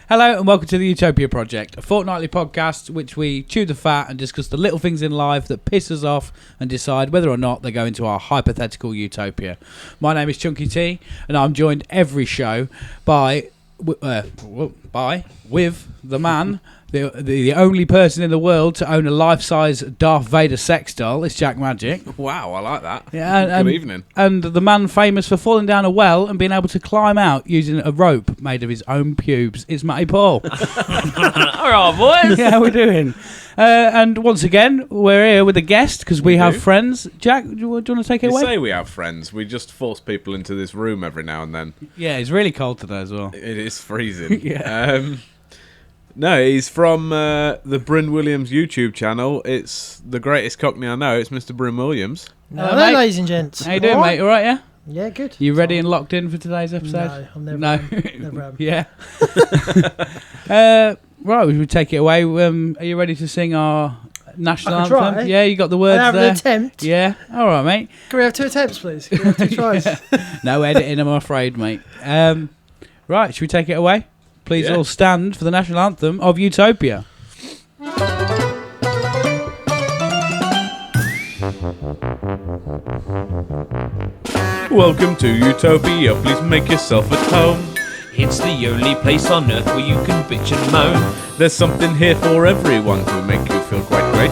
Hello and welcome to the Utopia Project, a fortnightly podcast which we chew the fat and discuss the little things in life that piss us off and decide whether or not they go into our hypothetical utopia. My name is Chunky T and I'm joined every show with the man, the only person in the world to own a life-size Darth Vader sex doll. It's Jack Magic. Wow, I like that. Yeah, Good evening. And the man famous for falling down a well and being able to climb out using a rope made of his own pubes. It's Matty Paul. All right, boys. Yeah, how we doing? And once again, we're here with a guest because we have friends. Jack, do you want to take it away? You say we have friends. We just force people into this room every now and then. Yeah, it's really cold today as well. It is freezing. Yeah. No, he's from the Bryn Williams YouTube channel. It's the greatest cockney I know. It's Mr. Bryn Williams. Hello, ladies and gents. How you doing, mate? All right, yeah? Yeah, good. You ready and locked in for today's episode? No, I'm never. No. Never am. Yeah. Right, we should take it away. Are you ready to sing our national I can anthem? try. Yeah, you got the words I have there. an attempt. Yeah. All right, mate. Can we have 2 attempts, please? Can we have 2 tries? No editing, I'm afraid, mate. Right, should we take it away? Please all stand for the national anthem of Utopia. Welcome to Utopia. Please make yourself at home. It's the only place on earth where you can bitch and moan. There's something here for everyone to make you feel quite great.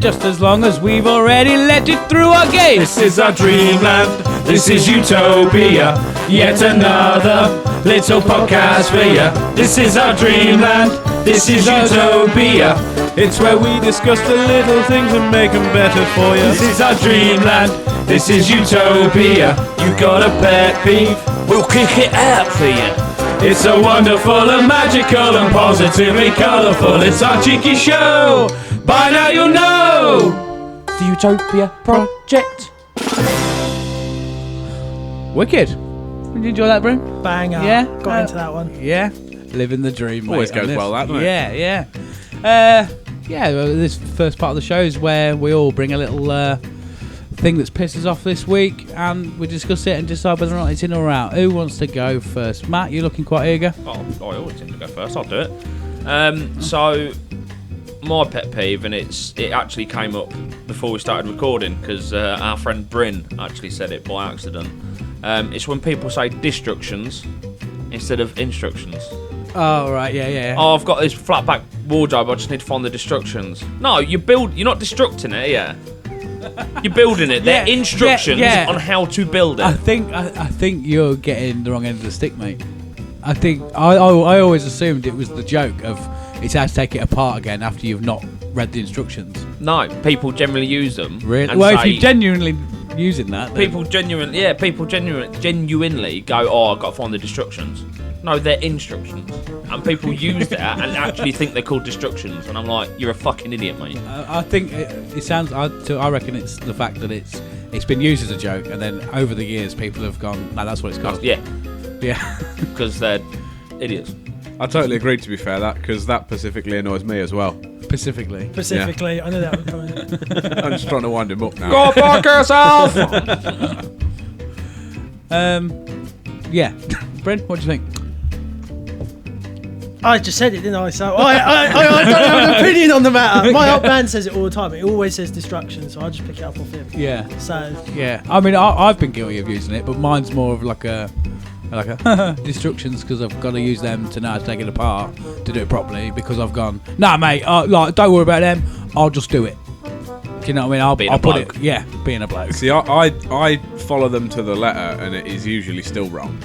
Just as long as we've already let it through our gates. This is our dreamland. This is Utopia. Yet another little podcast for ya. This is our dreamland. This is Utopia. It's where we discuss the little things and make them better for you. This is our dreamland. This is Utopia. You got a pet peeve? We'll kick it out for you. It's so wonderful and magical and positively colourful. It's our cheeky show. By now you'll know the Utopia Project. Wicked. Did you enjoy that, Bryn? Banger. Yeah? Got into that one. Yeah. Living the dream, mate. Always goes well, that, doesn't it? Yeah. Well, this first part of the show is where we all bring a little thing that's pissed us off this week and we discuss it and decide whether or not it's in or out. Who wants to go first? Matt, you're looking quite eager. Oh, I always seem to go first. I'll do it. So, my pet peeve, and it actually came up before we started recording because our friend Bryn actually said it by accident. It's when people say destructions instead of instructions. Oh, right, yeah. Oh, I've got this flat back wardrobe, I just need to find the destructions. No, you're not destructing it, yeah. You're building it. They're instructions on how to build it. I think you're getting the wrong end of the stick, mate. I think I always assumed it was the joke of it's how to take it apart again after you've not read the instructions. No, people generally use them. Really? And well, if you're genuinely using that, then people genuinely go, oh, I've got to find the destructions. No, they're instructions. And people use that and actually think they're called destructions. And I'm like, you're a fucking idiot, mate. I think it sounds. I reckon it's the fact that it's been used as a joke, and then over the years people have gone, no, that's what it's called. Yeah. Because they're idiots. I totally agree, to be fair, because that specifically annoys me as well. Specifically, I knew that was coming. I'm just trying to wind him up now. Go fuck yourself! Yeah. Bryn, what do you think? I just said it, didn't I? So I don't have an opinion on the matter. My old man says it all the time. He always says destruction, so I just pick it up off him. Yeah. So yeah, I mean, I've been guilty of using it, but mine's more of like a destructions because I've got to use them to know how to take it apart to do it properly. Because I've gone, nah, mate, don't worry about them. I'll just do it. Do you know what I mean? I'll put it. Yeah, being a bloke. See, I follow them to the letter, and it is usually still wrong.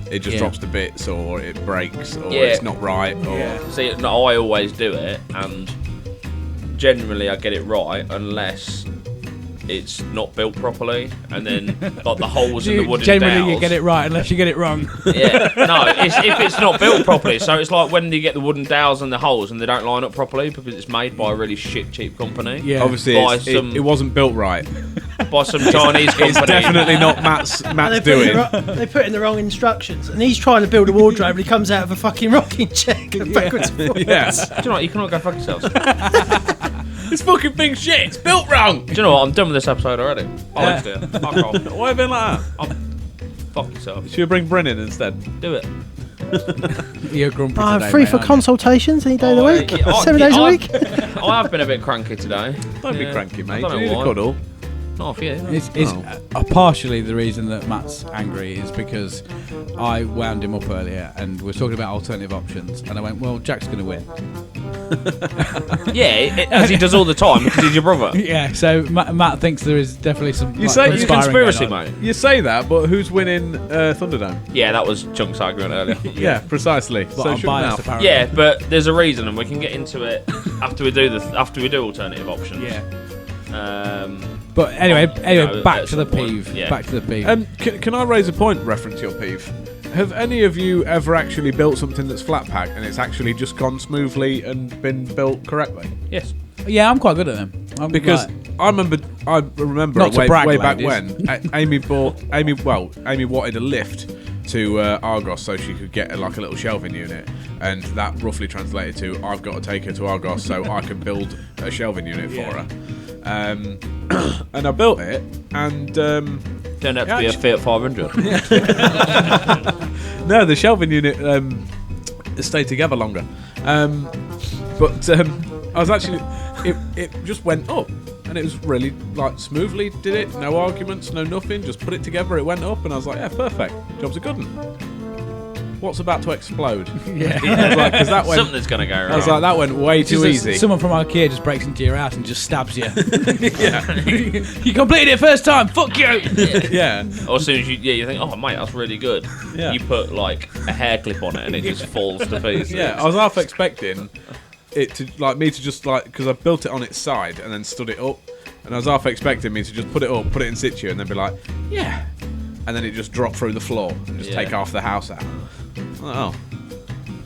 It just drops to bits, or it breaks, or it's not right. Or See, no, I always do it, and generally I get it right unless it's not built properly, and then like the holes in the wooden generally dowels. You get it right unless you get it wrong. Yeah, no, if it's not built properly. So it's like when you get the wooden dowels and the holes and they don't line up properly because it's made by a really shit cheap company. Yeah, obviously it wasn't built right. By some Chinese company. It's definitely not Matt's doing. They put in the wrong instructions, and he's trying to build a wardrobe, and he comes out of a fucking rocking chair backwards and forwards. Yes. Do you know what? You cannot go fuck yourselves. This fucking thing's shit. It's built wrong. Do you know what? I'm done with this episode already. I'll do it. Fuck off. Why have you been like that? Fuck yourself. Should we bring Bryn in instead? Do it. You're grumpy I'm today, free mate, for aren't you? consultations any day of the week. 7 days a week. I have been a bit cranky today. Don't be cranky, mate. I don't Do you know need a why. cuddle? Not for you. It's partially the reason that Matt's angry is because I wound him up earlier and we're talking about alternative options, and I went, well, Jack's going to win. As he does all the time because he's your brother. Yeah, so Matt thinks there is definitely some You say It's conspiring conspiracy, going on. mate. You say that, but who's winning Thunderdome? Yeah, that was Chunk's argument earlier. Yeah, precisely. But So I'm shouldn't biased, have. apparently. Yeah, but there's a reason, and we can get into it after we do alternative options. Yeah. But anyway, know, back at to the some point, peeve. yeah. Back to the peeve. Can I raise a point reference your peeve? Have any of you ever actually built something that's flat pack and it's actually just gone smoothly and been built correctly? Yes. Yeah, I'm quite good at them. Because I remember Not to brag, way back ladies. when Amy wanted a lift to Argos so she could get a little shelving unit, and that roughly translated to I've got to take her to Argos so I can build a shelving unit for her. And I built it, and Turned out to be a Fiat 500. no, the shelving unit stayed together longer. But I was actually it just went up, and it was really smoothly did it. No arguments, no nothing. Just put it together. It went up, and I was like, yeah, perfect. Job's a good one. What's about to explode? Yeah. I was like, 'cause that went. Something's going to go wrong. I was like, that went way too easy. Someone from IKEA just breaks into your house and just stabs you. Yeah. You completed it first time. Fuck you. Yeah. Or as soon as you think, oh mate, that's really good. Yeah. You put a hair clip on it and it just falls to pieces. Yeah, I was half expecting it to me to just because I built it on its side and then stood it up, and I was half expecting me to just put it up, put it in situ, and then be like, yeah, and then it just drop through the floor and just take half the house out. Oh,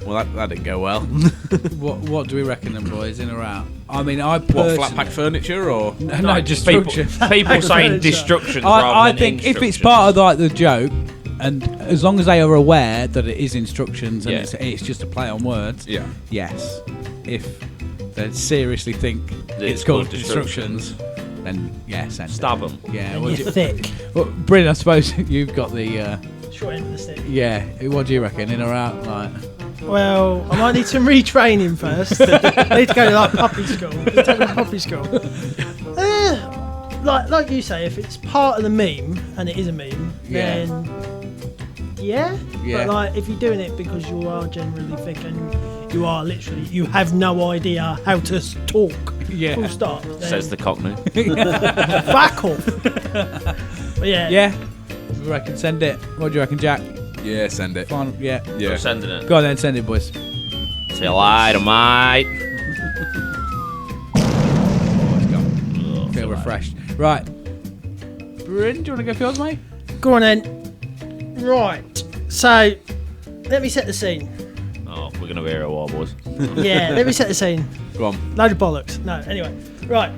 well that didn't go well. What do we reckon, them boys? In or out? I mean, I What, personally... flat pack furniture or? No, destruction. People saying destructions rather I than think if it's instructions. part of the joke, and as long as they are aware that it is instructions and it's just a play on words, yes. If they seriously think it's called instructions, then send Stab it. them. Yeah, And what you're do thick. well, Bryn, I suppose you've got the Short end of the stick. what do you reckon? In or out? Like, Well, I might need some retraining first. I need to go to puppy school. Take me to puppy school. Like you say, if it's part of the meme and it is a meme, then yeah. But if you're doing it because you are generally thick and you are literally you have no idea how to talk, full stop. Then Says the Cockney. fuck off. But yeah. I reckon send it. What do you reckon, Jack? Yeah, send it. Fine. Yeah. Yeah. I'm sending it. Go on then, send it, boys. See you later, mate. Feel refreshed. Right. Bryn, do you want to go for yours, mate? Go on then. Right. So let me set the scene. Oh, we're going to be here a while, boys. Yeah, let me set the scene. Go on. Load of bollocks. No, anyway. Right.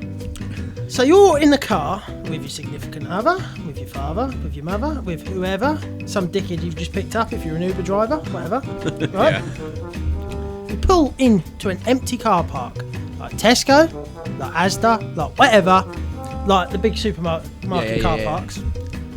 So you're in the car with your significant other, with your father, with your mother, with whoever, some dickhead you've just picked up if you're an Uber driver, whatever. Right? You pull into an empty car park, like Tesco, like Asda, like whatever, like the big supermarket car parks.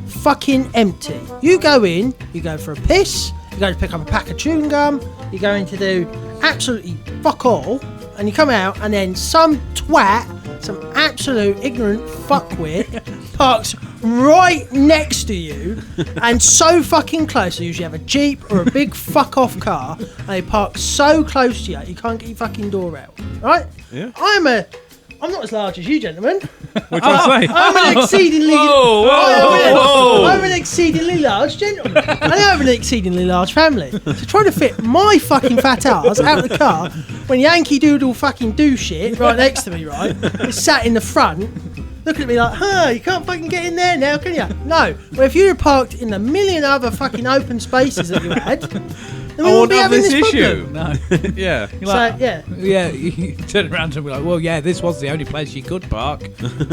Fucking empty. You go in, you go for a piss, you go to pick up a pack of chewing gum, you're going to do absolutely fuck all, and you come out and then some twat, some absolute ignorant fuckwit parks right next to you and so fucking close. They usually have a Jeep or a big fuck off car and they park so close to you can't get your fucking door out. Right? Yeah. I'm not as large as you, gentlemen. What do I say? I'm an exceedingly Whoa. I'm an exceedingly large gentleman. And I have an exceedingly large family. So try to fit my fucking fat ass out of the car when Yankee Doodle fucking do shit right next to me, right? It's sat in the front, looking at me like, you can't fucking get in there now, can you? No. Well, if you'd have parked in the million other fucking open spaces that you had, then we wouldn't be having this problem. No. Yeah. So, yeah. Yeah, you turn around and be like, well, yeah, this was the only place you could park.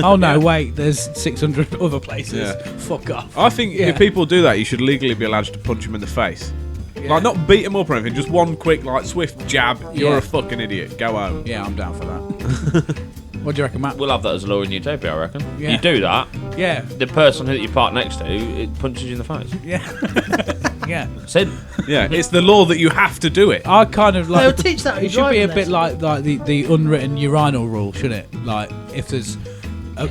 Oh, no, wait, there's 600 other places. Yeah. Fuck off. I think if people do that, you should legally be allowed to punch them in the face. Yeah. Like, not beat them up or anything, just one quick, swift jab. You're Yeah. a fucking idiot. Go home. Yeah, I'm down for that. What do you reckon, Matt? We'll have that as a law in Utopia, I reckon. Yeah. You do that, Yeah. the person who you park next to, it punches you in the face. Yeah. Yeah. Sin. Yeah, it's the law that you have to do it. I kind of They'll like. teach that. It should be a bit like the unwritten urinal rule, shouldn't it? Like if there's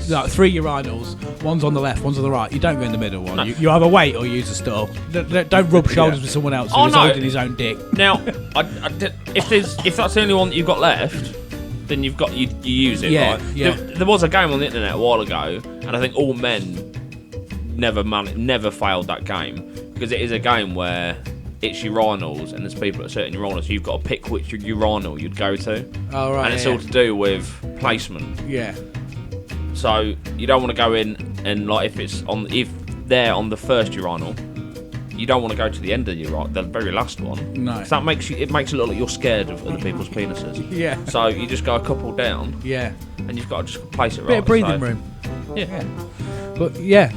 like 3 urinals, one's on the left, one's on the right. You don't go in the middle one. No. You either wait or use a stall. Don't rub shoulders with someone else who's holding his own dick. Now, if that's the only one that you've got left, then you use it. Yeah, right? yeah. There was a game on the internet a while ago, and I think all men never failed that game because it is a game where it's urinals and there's people at certain urinals. So you've got to pick which urinal you'd go to. Oh right. And it's all to do with placement. Yeah. So you don't want to go in and like if they're on the first urinal, you don't want to go to the end of the very last one. No. 'Cause that makes it look like you're scared of other people's penises. Yeah. So you just go a couple down. Yeah. And you've got to just place it right. Bit of breathing room. Yeah. But yeah,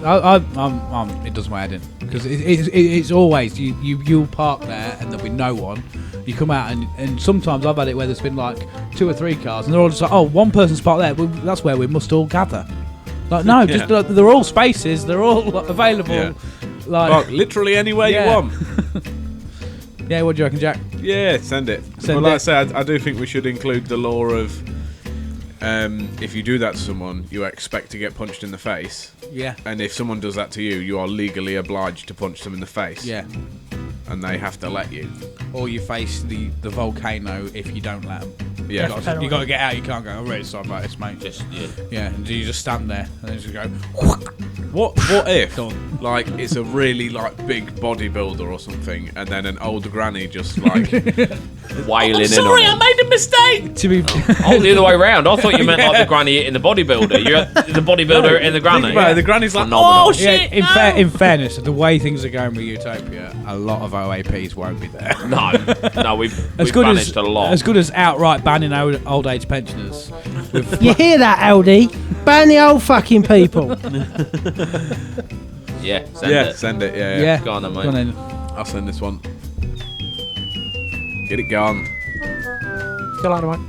it does my head in because it's always you'll park there and there'll be no one. You come out and sometimes I've had it where there's been like 2 or 3 cars and they're all just like, oh, one person's parked there. Well, that's where we must all gather. Like no, just they're all spaces. They're all available. Yeah. Like literally anywhere you want. Yeah, what do you reckon, Jack? Yeah, send it. Send like it. I said, I do think we should include the law of if you do that to someone, you expect to get punched in the face. Yeah. And if someone does that to you, you are legally obliged to punch them in the face. Yeah. And they have to let you. Or you face the volcano if you don't let them. Yeah. You got to get out. You can't go. I'm really sorry about this, mate. Yeah. And you just stand there and then just go. What if Done. like it's a really like big bodybuilder or something, and then an old granny just like Wailing in Sorry, on I made a mistake. To be Oh, the other way round. I thought you meant like the granny hitting the bodybuilder. You're the bodybuilder hitting the granny. Think about it, the granny's like, Phenomenal. oh shit. in fairness, the way things are going with Utopia, a lot of OAPs won't be there. No, we've managed a lot. As good as outright banning old age pensioners. You hear that, LD? Ban the old fucking people. Yeah, Send it. Yeah. Yeah. Go on then, mate. Go on then. I'll send this one. Get it gone. See you later, mate.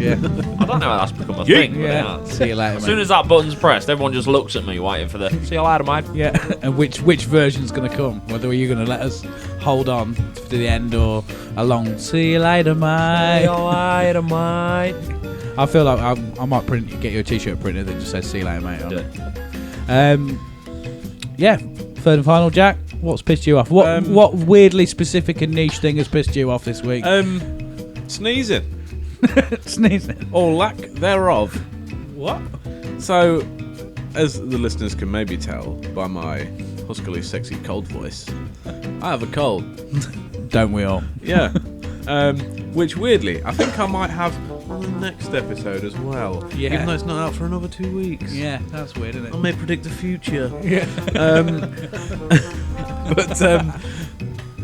Yeah. I don't know how that's become a Yeah. thing. But Yeah. See you later, As mate. soon as that button's pressed, everyone just looks at me waiting for the see you later, mate. Yeah. And which version's going to come? Whether you're going to let us hold on to the end or a long see you later, mate. See you later, mate. I feel like I might get you a t-shirt printed that just says see you later, mate. On Do it. Yeah. Third and final, Jack. What's pissed you off? What weirdly specific and niche thing has pissed you off this week? Sneezing Sneezing. or lack thereof. What? So, as the listeners can maybe tell by my huskily sexy cold voice, I have a cold. Don't we all? Yeah. Which weirdly, I think I might have on the next episode as well. Yeah. Even though it's not out for another 2 weeks. Yeah, that's weird, isn't I it? may predict the future. Yeah. But I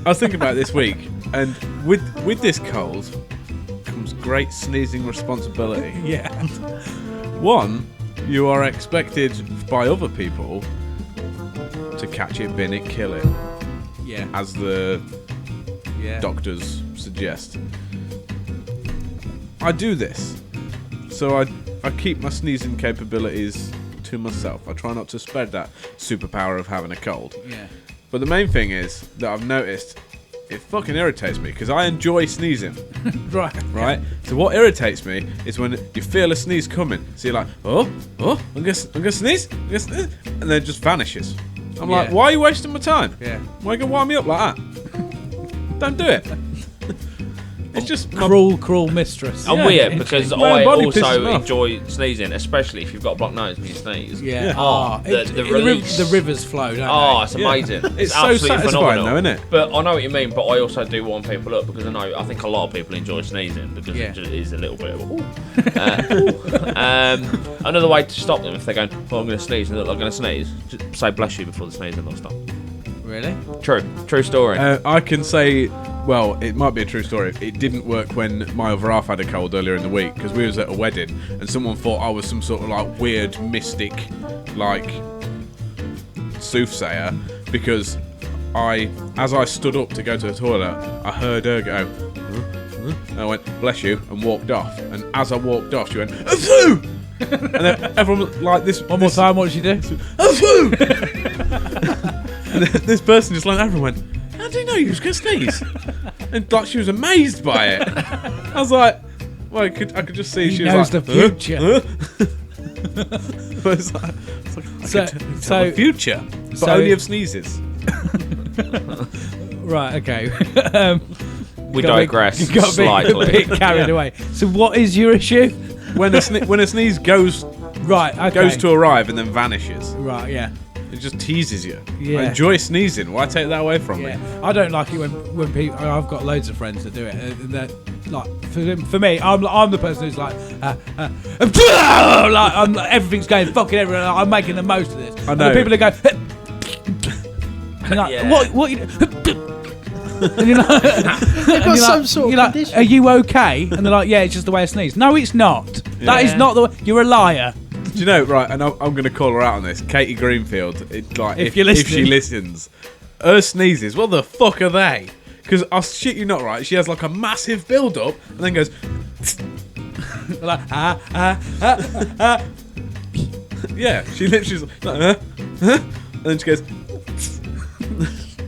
was thinking about it this week, and with this cold comes great sneezing responsibility. Yeah. One, you are expected by other people to catch it, bin it, kill it, Yeah. as the Yeah. doctors suggest. I do this, so I keep my sneezing capabilities to myself. I try not to spread that superpower of having a cold. Yeah. But the main thing is that I've noticed it fucking irritates me because I enjoy sneezing. Right? So what irritates me is when you feel a sneeze coming. So you're like, oh, I'm gonna sneeze, and then it just vanishes. I'm like, why are you wasting my time? Yeah. Why are you gonna wind me up like that? Don't do it. It's just my Cruel mistress. I'm Yeah, weird because my I body pisses also me off. enjoy sneezing, especially if you've got a blocked nose when you sneeze. Yeah. Oh, the release. The rivers flow, don't Oh, they? it's amazing. It's so absolutely satisfying phenomenal. though, isn't it? But I know what you mean, but I also do wind people up because I think a lot of people enjoy sneezing because Yeah. it just is a little bit of another way to stop them if they're going, oh, I'm going to sneeze and they're going to sneeze, just say bless you before the sneeze and they'll stop. Really? True story. I can say, well, it might be a true story. It didn't work when my other half had a cold earlier in the week because we was at a wedding and someone thought I was some sort of like weird mystic, like soothsayer because as I stood up to go to the toilet, I heard her go. And I went, bless you, and walked off. And as I walked off, she went, Achoo! And then everyone was like this. One more time, what did she do? Achoo! this person just leaned over and went, "How do you know you was going to sneeze?" And like she was amazed by it. I was like, well, I could just see He she knows was like, the future. But it's like I could tell the future, but so- only of sneezes. Right, okay. We Got a bit- digress got a slightly. bit carried away. So what is your issue? When a sneeze goes Right, okay. goes to arrive and then vanishes, Right, yeah. it just teases you. Yeah. I enjoy sneezing. Why take that away from Yeah, me? I don't like it when people. I've got loads of friends that do it. And that like for me, I'm the person who's like, everything's going fucking everywhere. I'm making the most of this. I And know. the people that go, and like, Yeah. what you. And you're like, They've got some sort you're of like, condition. are you okay? And they're like, yeah, it's just the way I sneeze. No, it's not. That is Yeah. not the way. You're a liar. Do you know? Right, and I'm going to call her out on this. Katie Greenfield. If you're listening. if she listens, her sneezes. What the fuck are they? Because I shit you not, right? She has like a massive build up and then goes. Like, Yeah, she literally like, and then she goes.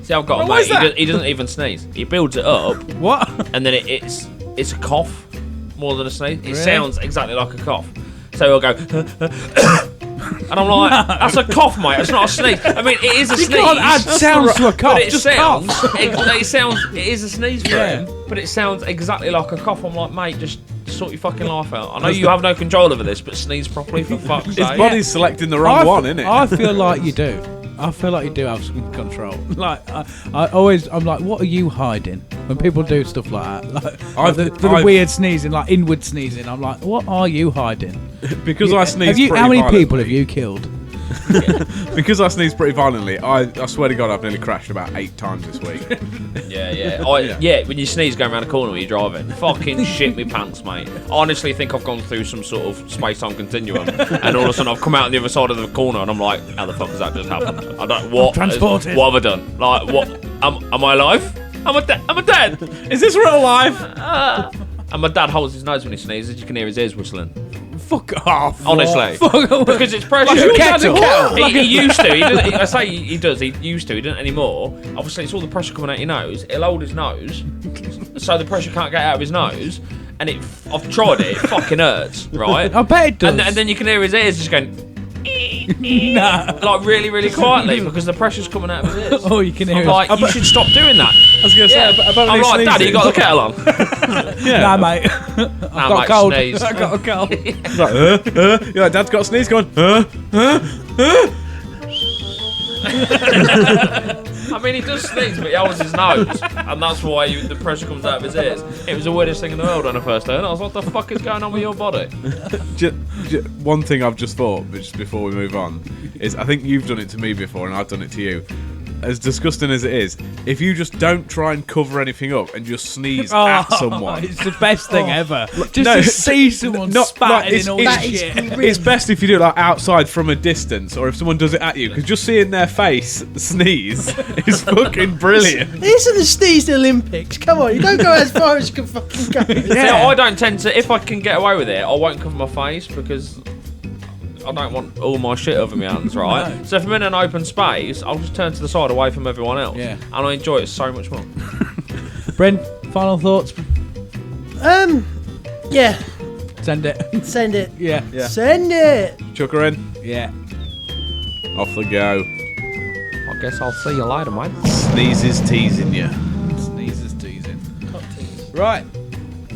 See, I've got a Why is mate. that? He doesn't even sneeze. He builds it up, what? and then it's a cough more than a sneeze. It Really? sounds exactly like a cough. So he'll go, and I'm like, that's a cough, mate. It's not a sneeze. I mean, it is a sneeze. You can't add sounds to a cough. But it Just sounds, cough. it is a sneeze for Yeah. him, but it sounds exactly like a cough. I'm like, mate, just sort your fucking life out. I know you have no control over this, but sneeze properly for fuck's His sake. body's selecting the wrong one, isn't it? I feel like you do. I feel like you do have some control. Like I'm like, what are you hiding? When people do stuff like that, like the weird sneezing, like inward sneezing, I'm like, what are you hiding? Because I sneeze Have you? pretty How many violently. people have you killed? Because I sneeze pretty violently, I swear to God, I've nearly crashed about 8 times this week. Yeah. When you sneeze going around a corner when you're driving, fucking shit me pants, mate. I honestly think I've gone through some sort of space-time continuum, and all of a sudden I've come out on the other side of the corner, and I'm like, how the fuck has that just happened? I don't. What? Transported. What have I done? Like, what? Am I alive? Am I dead? Is this real life? And my dad holds his nose when he sneezes. You can hear his ears whistling. Fuck off. Honestly. Fuck off. Because it's pressure. Like a kettle. He used to. He doesn't, I say he does. He used to. He doesn't anymore. Obviously, it's all the pressure coming out your nose. He'll hold his nose, so the pressure can't get out of his nose. And I've tried it. It fucking hurts, right? I bet it does. And then you can hear his ears just going, Nah. like really, really quietly because the pressure's coming out of his ears. Oh, you can hear I'm it. like, you should stop doing that. I was going to say, about I'm me like, Daddy, you got the kettle on? Yeah. Nah, mate. I've got mate, a cold. sneeze. I've got a cold. Like, you're like, Dad's got a sneeze going, I mean, he does sneeze, but he holds his nose, and that's why the pressure comes out of his ears. It was the weirdest thing in the world when I first heard it. I was like, what the fuck is going on with your body? One thing I've just thought, but just before we move on, is I think you've done it to me before and I've done it to you. As disgusting as it is, if you just don't try and cover anything up and just sneeze at someone, It's the best thing ever. Just no, to see someone not- like, spatting in all that this is shit. great. it's best if you do it like outside from a distance, or if someone does it at you, because just seeing their face sneeze is fucking brilliant. This is the sneeze Olympics. Come on, you don't go as far as you can fucking go. See, I don't tend to. If I can get away with it, I won't cover my face because I don't want all my shit over my hands, right? No. So if I'm in an open space, I'll just turn to the side away from everyone else, Yeah. and I enjoy it so much more. Bryn, final thoughts? Yeah, Send it. send it. Yeah. Yeah. Send it. Chuck her in, Yeah. off the go. I guess I'll see you later, mate. Sneezes teasing you. Sneezes teasing. Right.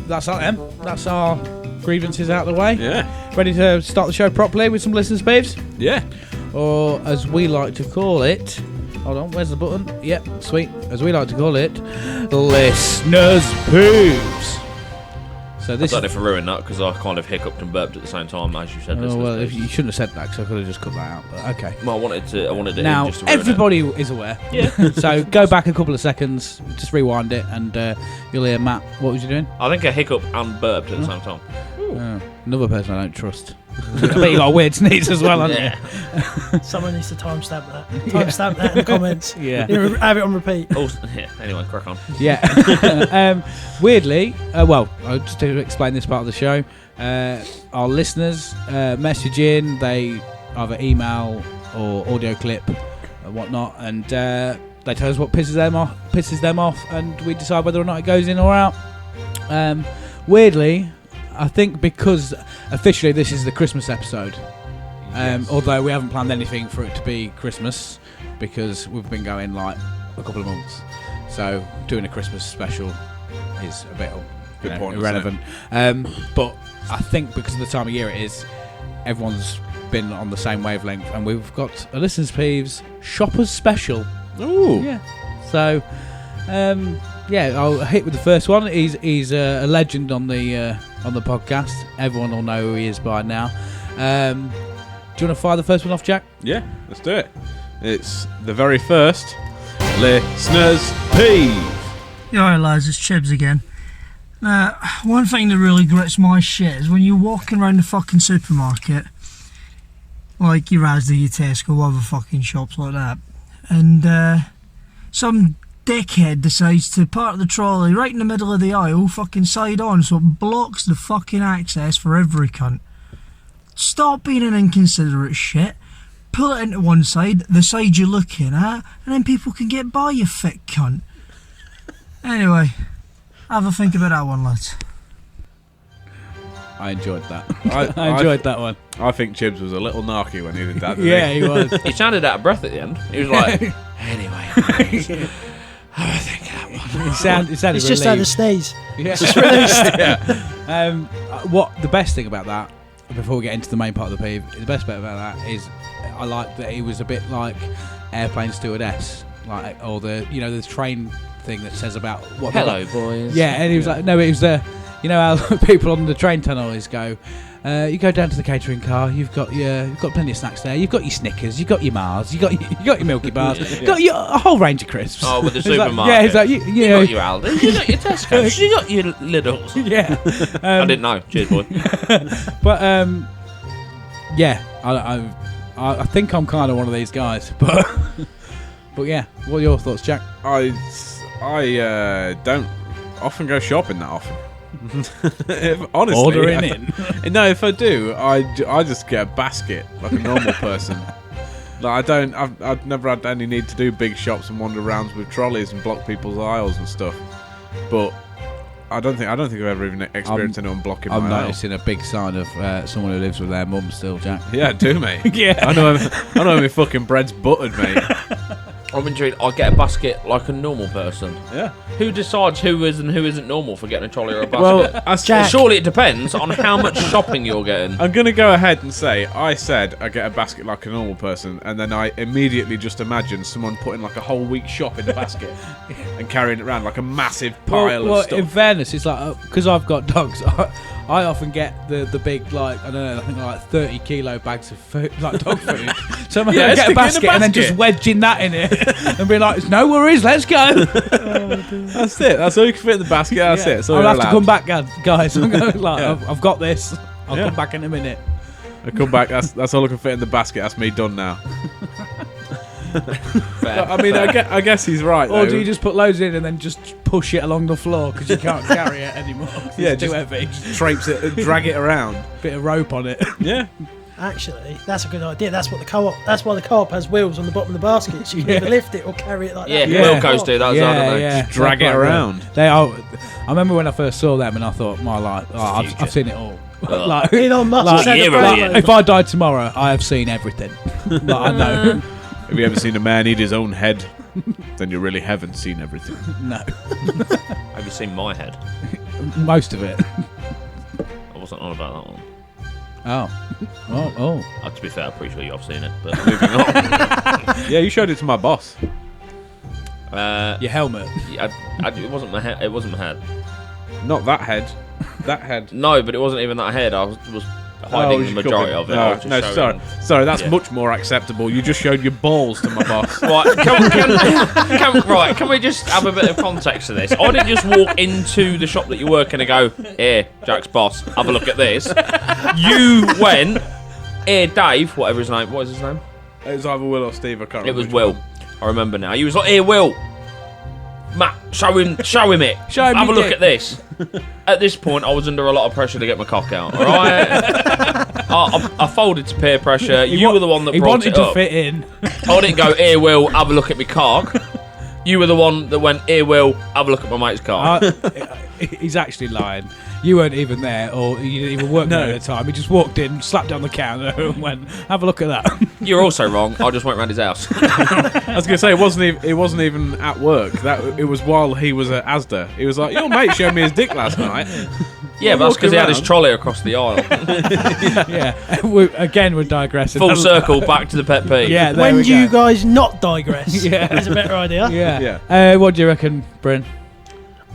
That's our them. That's our grievances out of the way. Yeah. Ready to start the show properly with some listeners' peeves? Yeah. Or as we like to call it, hold on, where's the button? Yep, sweet. As we like to call it, listeners' peeves. So I this don't know is. if I ruined that because I kind of hiccuped and burped at the same time as you said. Oh, well, if you shouldn't have said that because I could have just cut that out. But okay. Well, I wanted it Now just to ruin everybody is aware. Yeah. So go back a couple of seconds, just rewind it, and you'll hear Matt. What was you doing? it. I think I hiccup and burped at the same time. Oh, another person I don't trust. I bet you got a weird sneeze as well, haven't Yeah. Someone needs to timestamp that. Timestamp that in the comments. you? Yeah. You know, have it on repeat. Also, yeah. Anyway, crack on. Yeah. Weirdly, well, just to explain this part of the show, our listeners message in, they either email or audio clip and whatnot, and they tell us what pisses them off, and we decide whether or not it goes in or out. Weirdly, I think because officially this is the Christmas episode, although we haven't planned anything for it to be Christmas because we've been going like a couple of months, so doing a Christmas special is a bit irrelevant. But I think because of the time of year it is, everyone's been on the same wavelength, and we've got a listeners' Peeves shoppers special. Ooh. Yeah. So, I'll hit with the first one. He's a legend on the podcast. Everyone will know who he is by now. Do you want to fire the first one off, Jack? Yeah, let's do it. It's the very first listeners' Peeve. Yeah, alright lads, it's Chibs again. Now, one thing that really grits my shit is when you're walking around the fucking supermarket, like your Asda, your Tesco, other fucking shops like that, and some dickhead decides to park the trolley right in the middle of the aisle, fucking side on, so it blocks the fucking access for every cunt. Stop being an inconsiderate shit. Pull it into one side, the side you're looking at, and then people can get by, you thick cunt. Anyway, have a think about that one, lads. I enjoyed that. I enjoyed that one. I think Chibs was a little narky when he did that. Yeah, he was. He sounded out of breath at the end. He was like, anyway, guys, have a think of that one. It sounded It's just how the relieved. sneeze. Yeah. Just released. What the best thing about that, before we get into the main part of the peeve, the best bit about that is I like that he was a bit like airplane stewardess, like or the the train thing that says about what. Hello, boys. Yeah, and he was like, no, it was you know how people on the train tunnel always go. You go down to the catering car. You've got plenty of snacks there. You've got your Snickers. You've got your Mars. You've got your Milky Bars. You've got a whole range of crisps. Oh, with the It's like, supermarket. yeah, it's like you You got your Aldi. You got your Tesco. You got your Lidl's. yeah. I didn't know. Cheers, boy. But yeah, I think I'm kind of one of these guys. But yeah, what are your thoughts, Jack? I don't often go shopping that often. Honestly, Ordering in. No, if I do, I just get a basket like a normal person. Like I've never had any need to do big shops and wander around with trolleys and block people's aisles and stuff. But I don't think I've ever even experienced anyone blocking I'm my aisle. noticing a big sign of someone who lives with their mum still, Jack. Yeah, do mate. Yeah. I know my fucking bread's buttered, mate. I'm intrigued. I get a basket like a normal person. Yeah. Who decides who is and who isn't normal for getting a trolley or a basket? Well, Jack. Surely it depends on how much shopping you're getting. I'm going to go ahead and say I said I get a basket like a normal person, and then I immediately just imagine someone putting like a whole week's shop in the basket and carrying it around like a massive pile well, of stuff. in fairness, it's like because I've got dogs, I often get the big I think like 30 kilo bags of food, like dog food. So I Yeah, get stick it a in the basket and then basket. just wedging that in it and be like, no worries, let's go. That's it. That's all you can fit in the basket. That's it. So I'll have to come back, guys. I'm gonna, Yeah. I've got this. I'll Yeah. come back in a minute. I come back. That's all I can fit in the basket. That's me done now. I mean, I guess he's right. Or though. do you just put loads in and then just push it along the floor because you can't carry it anymore? Yeah, It's too just- heavy. traipse it, drag it around? Bit of rope on it. Yeah. Actually, that's a good idea. That's what the co-op. That's why the co-op has wheels on the bottom of the basket, so you can either lift it or carry it like Yeah, that. Yeah. Wilco's do that as well, don't they? Drag it That's quite around. good. They are. I remember when I first saw them and I thought, my life, I've seen it all. like, Elon Musk like, said yeah, the right. problem. if I died tomorrow, I have seen everything. Like, I know. Have you ever seen a man eat his own head? Then you really haven't seen everything. No, Have you seen my head? most of it. I wasn't on about that one. Oh. To be fair, I'm pretty sure you've seen it, but moving on. Yeah, you showed it to my boss. Your helmet. It wasn't my head. It wasn't my head. Not that head. That head. No, but it wasn't even that head. I was hiding the you majority covered- of it. I was No, just sorry. showing- Sorry, that's Yeah. much more acceptable. You just showed your balls to my boss. Right, can we just have a bit of context to this? I didn't just walk into the shop that you work in and go, here, Jack's boss, have a look at this. You went, here, Dave, whatever his name, what is his name? It was either Will or Steve. I can't remember. It was which Will. one. I remember now. You was like, here, Will. Matt, show him it. Show him Have a your look dick. at this. At this point, I was under a lot of pressure to get my cock out, alright? I folded to peer pressure. You were the one that brought it up. He wanted to fit in. I didn't go, here, Will, have a look at my cock. You were the one that went, here, Will, have a look at my mate's cock. He's actually lying. You weren't even there, or you didn't even work there at the time. He just walked in, slapped down the counter, and went, "Have a look at that." You're also wrong. I just went round his house. I was going to say it wasn't even at work. It was while he was at Asda. He was like, "Your mate showed me his dick last night." Yeah, but that's because he had his trolley across the aisle. Yeah. We're digressing. Full circle, back to the pet peeve. Yeah. There When we do you go. guys not digress? Yeah. Is a better idea. Yeah. What do you reckon, Bryn?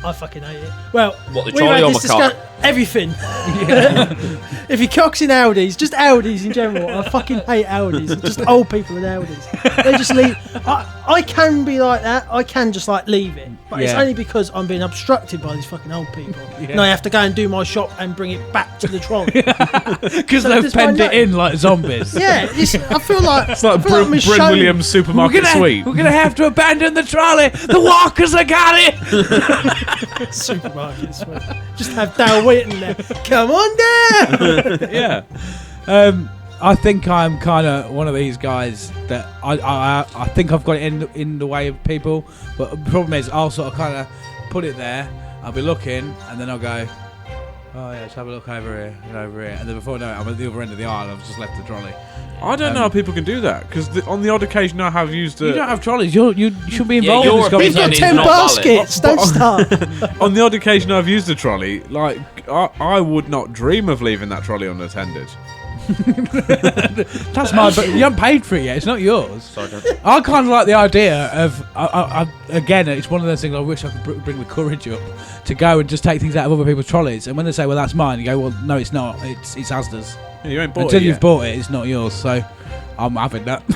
I fucking hate it. Well, What, the we've trolley had or this my cock? everything. If your cock's in Audis, just Audis in general. I fucking hate Audis. Just old people in Audis. They just leave. I can be like that. I can just like leave it. But it's Yeah. only because I'm being obstructed by these fucking old people. And I have to go and do my shop and bring it back to the trolley. Because So they've just penned find it in like zombies. Yeah, I feel like It's like I feel like I'm Bryn shown- Williams supermarket sweep. We're gonna have to abandon the trolley. The walkers have got it. supermarket sweep. Just have Dale Wheaton there. Come on down. Yeah. I think I'm kind of one of these guys that I think I've got it in the way of people, but the problem is I'll sort of kind of put it there. I'll be looking, and then I'll go, oh yeah, let's have a look over here and over here, and then before I know it, I'm at the other end of the aisle. And I've just left the trolley. I don't know how people can do that because on the odd occasion I have used You don't have trolleys. You should be involved your in this We've got opinion is 10 not baskets. Don't start. on the odd occasion I've used a trolley. Like I would not dream of leaving that trolley unattended. That's mine, but you haven't paid for it yet. It's not yours. Sorry, I kind of like the idea of, again, it's one of those things I wish I could bring the courage up to go and just take things out of other people's trolleys. And when they say, well, that's mine, you go, well, no, it's not. It's Asda's. Yeah, you ain't bought Until it you've yet. bought it, it's not yours. So I'm having that.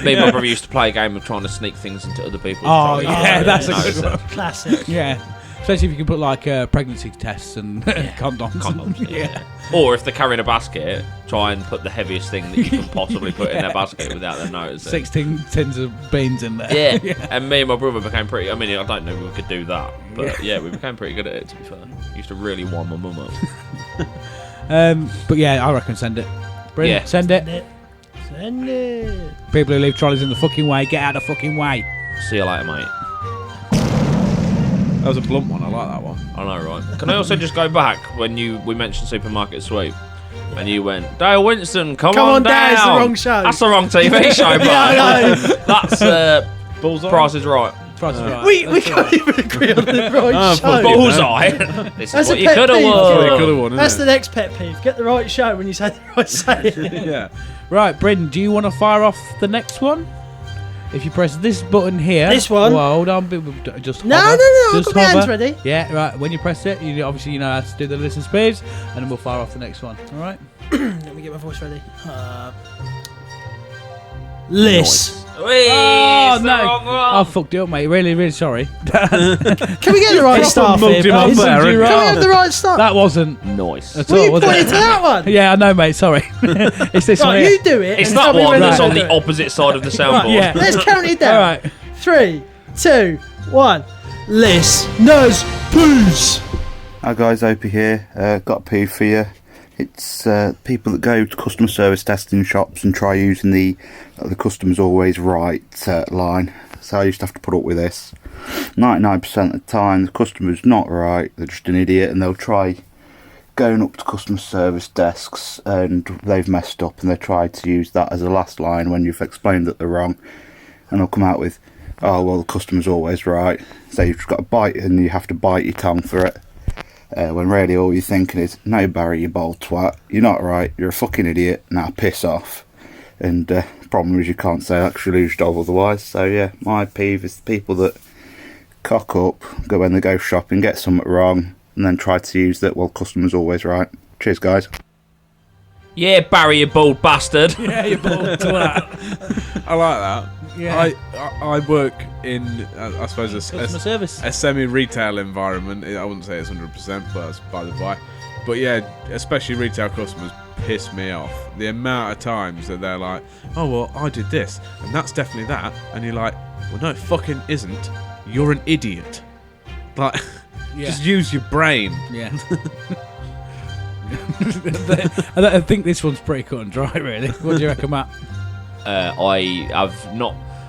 Me and my brother used to play a game of trying to sneak things into other people's Oh, trolleys. yeah, that's a good one. Classic. Yeah. Especially if you can put like pregnancy tests and condoms. Condoms, Yeah. Or if they're carrying a basket, try and put the heaviest thing that you can possibly put in their basket without them noticing. 16 tins of beans in there. Yeah. And me and my brother became pretty. I mean, I don't know if we could do that, but yeah, we became pretty good at it. To be fair, used to really wind my mum up. But yeah, I reckon send it. Bryn, Yeah. send it. Send it. People who leave trolleys in the fucking way, get out of the fucking way. See you later, mate. That was a blunt one. I like that one. I know, right? Can I also just go back when we mentioned supermarket sweep, and you went, Dale Winston, come on down. It's the wrong show. That's the wrong TV show, bro. I know. That's Bullseye. Price is Right. Price is right. We can't even agree on the right show. fuck it. Bullseye. This That's is what a you pet could have peeve. That's what it won. could have won, That's the isn't next pet peeve. Get the right show when you say the right saying. Yeah. Right, Bryn, do you want to fire off the next one? If you press this button here. This one? Well, hold on. Just No, hover. I've Just got my hands hover. ready. Yeah, right. When you press it, you obviously know how to do the listen speeds, and then we'll fire off the next one. All right? Let me get my voice ready. List. Whee, Oh, it's the no. wrong one. I fucked it up, mate. Really, really sorry. Can we get the right start here, mugged him off please? there, Can we haven't have the right start? That wasn't Nice. at Well, all, you was pointed it? to that one. Yeah, I know, mate. Sorry. It's this one Right, here. you do it. It's and that tell me one when that's to on do the it. opposite side of the soundboard. Yeah. Let's count it down. All right. 3, 2, 1. Listeners, please. Hi guys, Opie here. Got a peeve for you. It's people that go to customer service testing shops and try using the customer's always right line. So I used to have to put up with this. 99% of the time the customer's not right, they're just an idiot, and they'll try going up to customer service desks and they've messed up and they try to use that as a last line when you've explained that they're wrong, and they'll come out with, oh well, the customer's always right, so you've just got to bite and you have to bite your tongue for it. When really all you're thinking is, no Barry, you bold twat, you're not right, you're a fucking idiot, now piss off. And the problem is you can't say that because you lose your job otherwise. So yeah, my peeve is the people that cock up, go when they go shopping, get something wrong, and then try to use that, well, customer's always right. Cheers guys. Yeah, Barry, you bald bastard. Yeah, you're bold to that. I like that. Yeah. I work in, I suppose, Customer service. a semi-retail environment. I wouldn't say it's 100%, but that's by the by. But yeah, especially retail customers piss me off. The amount of times that they're like, oh, well, I did this, and that's definitely that. And you're like, well, no, it fucking isn't. You're an idiot. Like, Yeah. just use your brain. Yeah. I think this one's pretty cut and dry, really. What do you reckon, Matt? I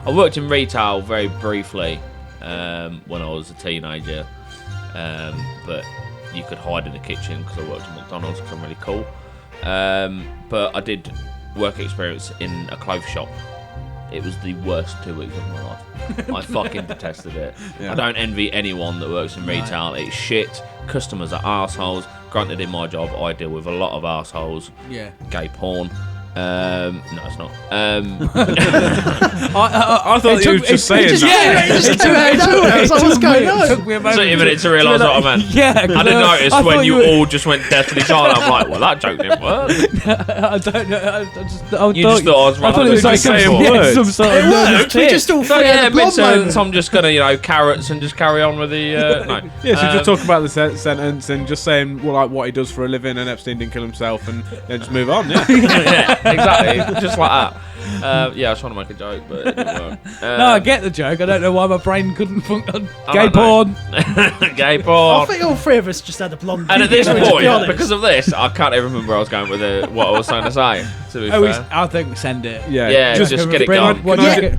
worked in retail very briefly when I was a teenager, but you could hide in the kitchen because I worked at McDonald's because I'm really cool. But I did work experience in a clothes shop. It was the worst 2 weeks of my life. I fucking detested it. Yeah. I don't envy anyone that works in retail. It's shit. Customers are arseholes. Granted, in my job, I deal with a lot of arseholes. Yeah. Gay porn. No, it's not. I thought you were just saying that. Yeah, it just took out nowhere. I was like, what's going on? It took me a minute to realise what I meant. Yeah, I didn't notice when you all just went deathly silent. I'm like, well, that joke didn't work. I don't know. You just thought I was right. I thought it was like some sort of nervous We just all So free yeah, of the blob mid-sentence, I'm just gonna, carrots and just carry on with the. No. Yeah, so just talk about the sentence and just saying what he does for a living, and Epstein didn't kill himself, and then just move on. Yeah. Yeah, exactly, just like that. I was trying to make a joke, but it didn't work. No, I get the joke. I don't know why my brain couldn't function. I Gay don't know. porn. Gay I porn. think all three of us just had a blonde. And at this to be point, honest. because of this, I can't even remember where I was going with what I was trying to say. To be fair. I think send it. Yeah, just get it Bryn, gone.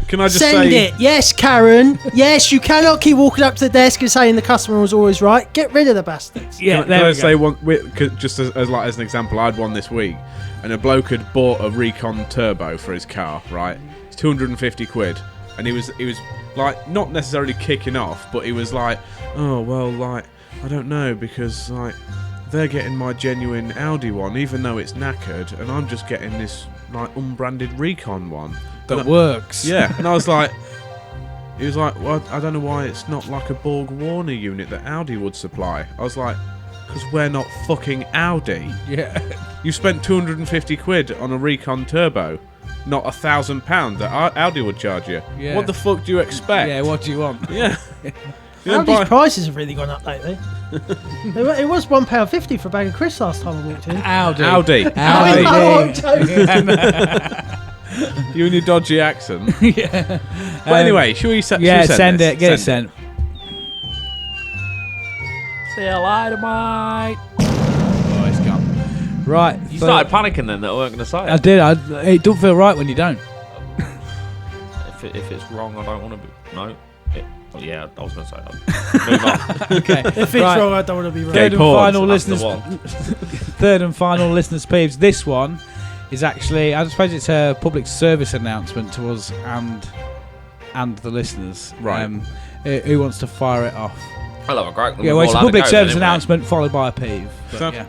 Can I just Send say? it. Yes, Karen. Yes, you cannot keep walking up to the desk and saying the customer was always right. Get rid of the bastards. Yeah, Can there I we say go. one? Just as an example, I had one this week, and a bloke had bought a Recon Turbo for his car. Right, it's 250 quid, and he was like not necessarily kicking off, but he was like, oh well, like I don't know because like they're getting my genuine Audi one, even though it's knackered, and I'm just getting this like unbranded Recon one That works. Yeah, and I was like, he was like, well, I don't know why it's not like a Borg Warner unit that Audi would supply. I was like, because we're not fucking Audi. Yeah. You spent 250 quid on a Recon Turbo, not £1,000 that Audi would charge you. Yeah. What the fuck do you expect? Yeah, what do you want? Yeah. You know, Audi's prices have really gone up lately. It was £1.50 for a bag of crisps last time I walked in. Audi. Oh, I'm joking. You and your dodgy accent. Yeah. But anyway, should we send send this? it. Get it sent. See you later, mate. Oh, it's gone. Right. You started panicking then that I weren't going to say it. I did. It don't feel right when you don't. If it's wrong, I don't want to be. No. Yeah, I was going to say that. Move on. Okay. If it's wrong, I don't want to be wrong. Third and final listeners. the one. Third and final listeners' peeves. This one is actually, I suppose it's a public service announcement to us and the listeners. Right. Who wants to fire it off? I'll have a crack. Yeah, well, it's a public service announcement followed by a peeve. But, So- yeah.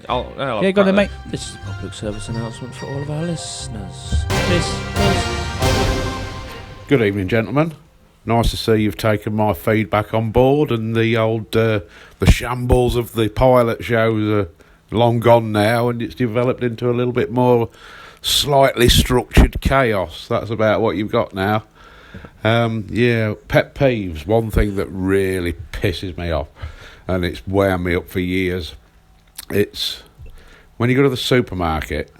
I'll Yeah, go on then, mate. This is a public service announcement for all of our listeners. Good evening, gentlemen. Nice to see you've taken my feedback on board, and the old the shambles of the pilot shows are long gone now, and it's developed into a little bit more slightly structured chaos. That's about what you've got now. Pet peeves. One thing that really pisses me off, and it's wound me up for years. It's when you go to the supermarket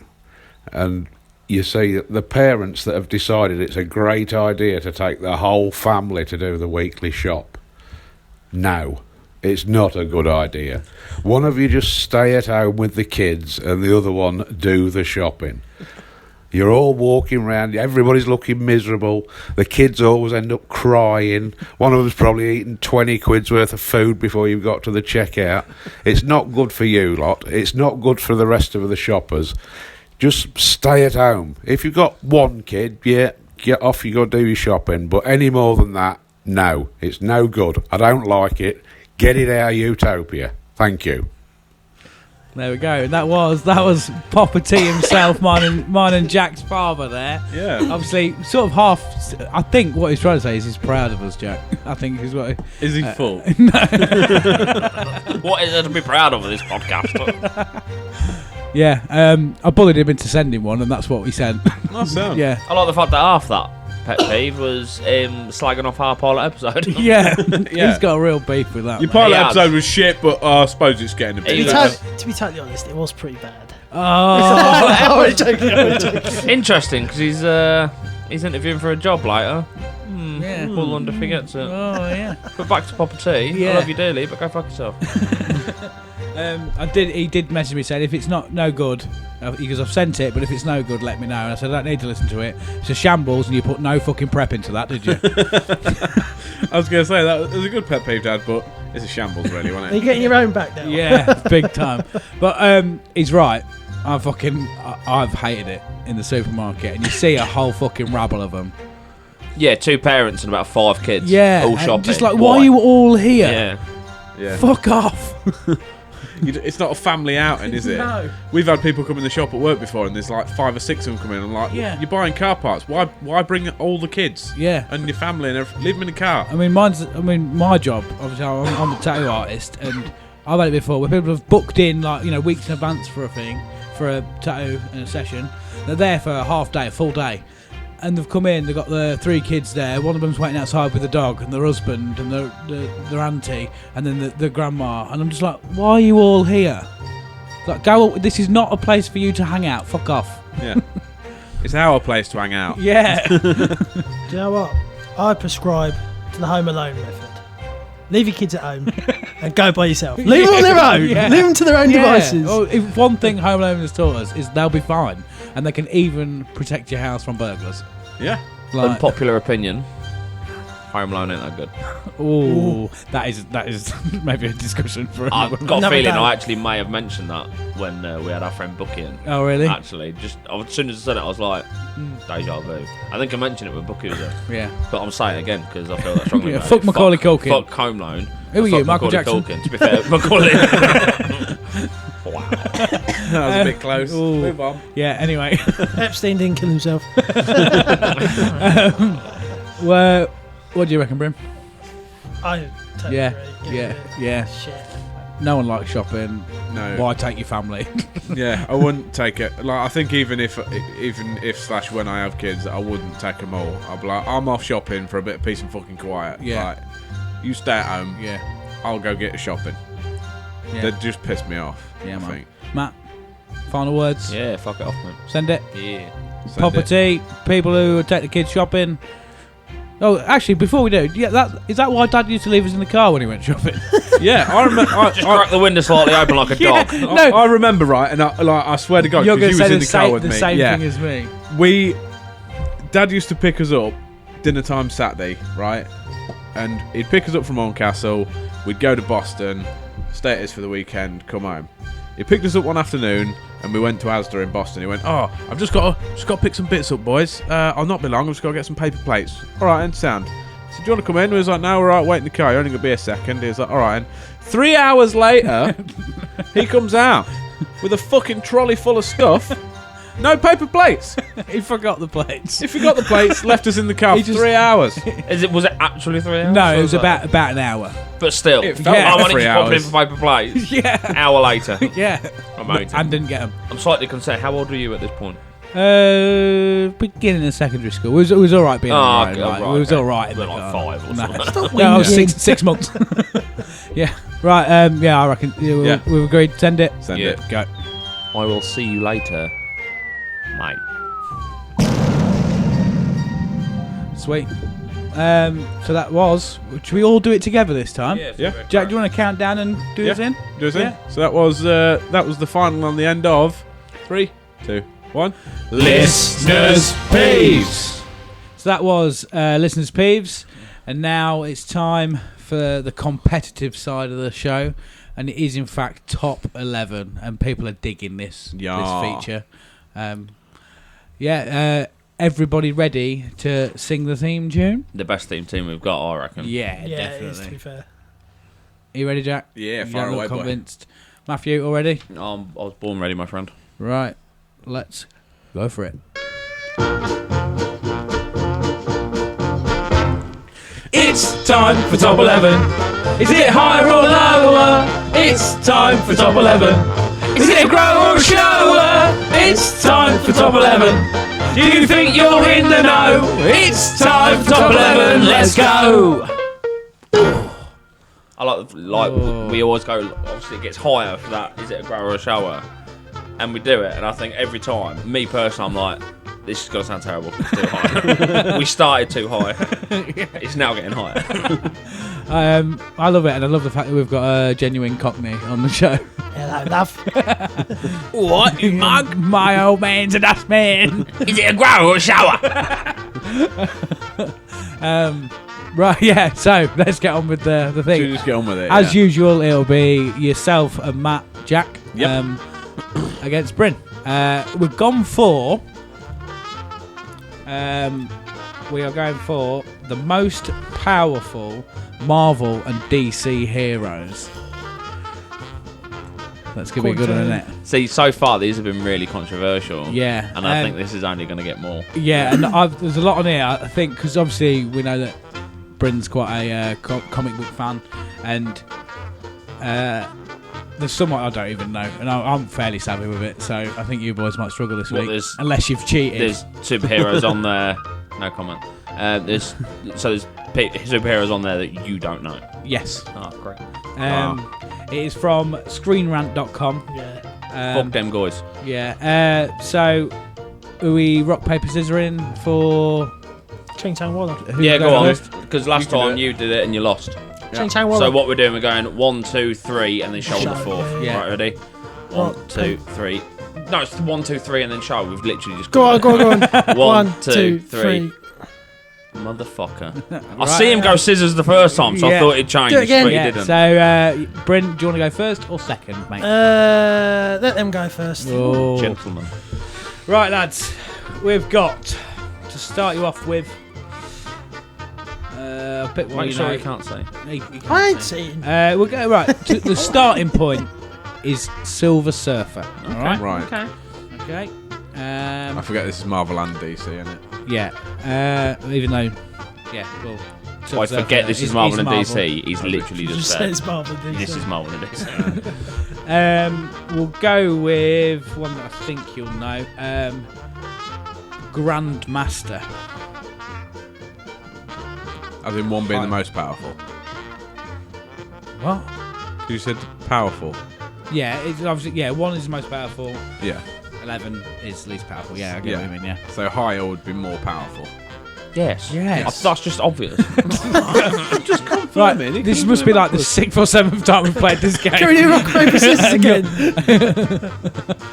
and you see the parents that have decided it's a great idea to take the whole family to do the weekly shop. No, it's not a good idea. One of you just stay at home with the kids and the other one do the shopping. You're all walking around, everybody's looking miserable, the kids always end up crying, one of them's probably eaten 20 quid's worth of food before you've got to the checkout. It's not good for you lot, it's not good for the rest of the shoppers. Just stay at home. If you've got one kid, yeah, get off, you go do your shopping, but any more than that, no, it's no good. I don't like it. Get it out of Utopia. Thank you. There we go. And that was Papa T himself, mine and Jack's father there. Yeah. Obviously, sort of half. I think what he's trying to say is he's proud of us, Jack. I think is what. Is he full? What is there to be proud of this podcast? Yeah. I bullied him into sending one, and that's what we sent. Awesome. Yeah. I like the fact that half that pet peeve was slagging off our pilot episode. Yeah. Yeah. He's got a real beef with that. Your mate. pilot He has. episode was shit, but I suppose it's getting a bit He better. was. To be totally honest, it was pretty bad. Oh. I'm joking. Interesting, because he's interviewing for a job later. Yeah. Pull under forgets it. Oh yeah. But back to Papa T. Yeah. I love you dearly, but go fuck yourself. He did message me saying if it's no good, because I've sent it, but if it's no good, let me know. And I said I don't need to listen to it. It's a shambles, and you put no fucking prep into that, did you? I was going to say that was a good pet peeve, Dad, but it's a shambles, really, wasn't Are you it? getting your own back now? Yeah, big time. But he's right. I've hated it in the supermarket, and you see a whole fucking rabble of them. Yeah, 2 parents and about 5 kids. Yeah, all and shopping. just like, why are you all here? Yeah. Yeah. Fuck off. It's not a family outing, is it? No. We've had people come in the shop at work before, and there's like 5 or 6 of them come in. And like, Yeah. you're buying car parts. Why bring all the kids? Yeah. And your family and everything? Leave them in the car. My job, obviously, I'm a tattoo artist, and I've had it before where people have booked in weeks in advance for a tattoo and a session. They're there for a half day, a full day. And they've come in, they've got the 3 kids there. One of them's waiting outside with the dog and their husband and their auntie and then the grandma. And I'm just like, why are you all here? Like, this is not a place for you to hang out. Fuck off. Yeah. It's our place to hang out. Yeah. Do you know what? I prescribe to the Home Alone method. Leave your kids at home and go by yourself. Leave them on their own. Yeah. Leave them to their own devices. Well, if one thing Home Alone has taught us is they'll be fine. And they can even protect your house from burglars. Yeah. Like, Unpopular opinion. Home Alone ain't that good. ooh, that is maybe a discussion for I've another. got a Another feeling day. I actually may have mentioned that when we had our friend Bucky in. Oh, really? Actually, just as soon as I said it, I was like, deja vu. I think I mentioned it when Bucky was there. Yeah. But I'm saying it again because I feel that strongly Yeah, about fuck it. Macaulay Culkin. Fuck Home Alone. Who are Fuck you, Michael Macaulay Jackson? Culkin. To be fair, Macaulay. Wow. That was a bit close. Ooh. Move on. Yeah, anyway. Epstein didn't kill himself. Well, what do you reckon, Bryn? I totally Yeah, agree. yeah. Shit. No one likes shopping. No. Why take your family? Yeah, I wouldn't take it. Like, I think even if / when I have kids, I wouldn't take them all. I'd be like, I'm off shopping for a bit of peace and fucking quiet. Yeah. Like, you stay at home. Yeah. I'll go get a shopping. Yeah. They'd just piss me off. Yeah, I man. think. Matt, final words? Yeah, fuck it off, mate. Send it. Yeah. Send Papa it. T, people who take the kids shopping. Oh, actually, before we do, is that why Dad used to leave us in the car when he went shopping? Yeah, I remember. Just crack the window slightly open like a dog. I remember, right, and I swear to God, You're going because to you was say in the car with the me. same Yeah. thing as me. Dad used to pick us up dinner time Saturday, right? And he'd pick us up from Horncastle. We'd go to Boston, stay at his for the weekend, come home. He picked us up one afternoon, and we went to Asda in Boston. He went, "Oh, I've just got to pick some bits up, boys. I'll not be long. I've just got to get some paper plates." All right, and sound. So, do you want to come in? We was like, "No, we're right. Wait in the car. You're only gonna be a second." He was like, "All right." And 3 hours later, he comes out with a fucking trolley full of stuff. No paper plates. He forgot the plates. If he got the plates, left us in the car He for just- 3 hours. Was it actually 3 hours? No, Or it was that- about an hour. But still, It felt Yeah. I like wanted 3 to pop in hours. for paper plates. Yeah. Hour later. Yeah. Amazing. And didn't get them. I'm slightly concerned. How old were you at this point? Beginning of secondary school. It was all right being on the road. okay, It was okay. all right. in We're the like car. 5 or No. something. No, I was 6 months. Yeah. Right. Yeah, I reckon. Yeah. We've agreed. Send it. Send Yeah. it. Go. I will see you later, mate. Sweet. So that was. Should we all do it together this time? Yeah. Jack, do you want to count down and do this in? Do us in. Yeah. So that was the final on the end of 3, 2, 1. Listeners' Peeves. So that was listeners' peeves, and now it's time for the competitive side of the show, and it is in fact top 11, and people are digging this feature. Everybody ready to sing the theme tune? The best team we've got, I reckon. Yeah, Yeah, it is, to definitely. be fair. Are you ready, Jack? Yeah, You far don't away, look boy. convinced. Matthew, all ready? I was born ready, my friend. Right, let's go for it. It's time for top 11. Is it higher or lower? It's time for top 11. Is it a grower or a shower? It's time for top 11. Do you think you're in the know? It's time for top 11. Let's go. I like we always go. Obviously, it gets higher for that. Is it a grower or a shower? And we do it, and I think every time, me personally, I'm like, This is gonna sound terrible. It's too high. We started too high. It's now getting higher. I love it, and I love the fact that we've got a genuine Cockney on the show. Hello, love. What, you mug? My old man's a dustman. Is it a growl or a shower? Right, yeah. So let's get on with the Should thing. we just get on with it? As usual, it'll be yourself and Matt, Jack, Yep. against Bryn. We've gone for. We are going for the most powerful Marvel and DC heroes. That's gonna be a good one, isn't it? See, so far these have been really controversial. Yeah, And I think this is only going to get more. Yeah, and there's a lot on here. I think because obviously we know that Bryn's quite a comic book fan, and there's somewhat I don't even know, and I'm fairly savvy with it. So I think you boys might struggle this week, unless you've cheated. There's superheroes on there. No comment. There's superheroes on there that you don't know. Yes. Oh, great. It is from screenrant.com. Yeah. Fuck them guys. Yeah. So we rock paper scissors in for. Ching Chang Walla. Yeah, go on. First? Because last time you did it and you lost. Ching Chang Walla. So what we're doing, we're going 1, 2, 3, and then show on the fourth. Yeah. Right, ready? 1, 2, 3. No, it's 1, 2, 3, and then show. We've literally just Go on. 1, 2, 3. Motherfucker. I see him go scissors the first time, so I thought he'd change, Do it again. but he Yeah. didn't. So Bryn, do you want to go first or second, mate? Let them go first. Oh. Gentlemen. Right, lads, we've got to start you off with. Pick one Make you sure know. you can't say. You can't I ain't say. seen. We'll go right. The starting point is Silver Surfer. All right. Right. Okay. Okay. I forget this is Marvel and DC, isn't it? Yeah. Even though. Yeah. Well. Silver I Surfer forget this is Marvel and DC. He's literally just Just said says Marvel DC. this is Marvel and DC. We'll go with one that I think you'll know. Grandmaster. As in one being the most powerful. What? You said powerful. Yeah. It's obviously one is the most powerful. Yeah. 11 is least powerful. Yeah, I get what you mean. Yeah. So higher would be more powerful. Yes. Yes. That's just obvious. Right. This must be like the 6th or 7th time we've played this game. Can we do rock paper scissors again?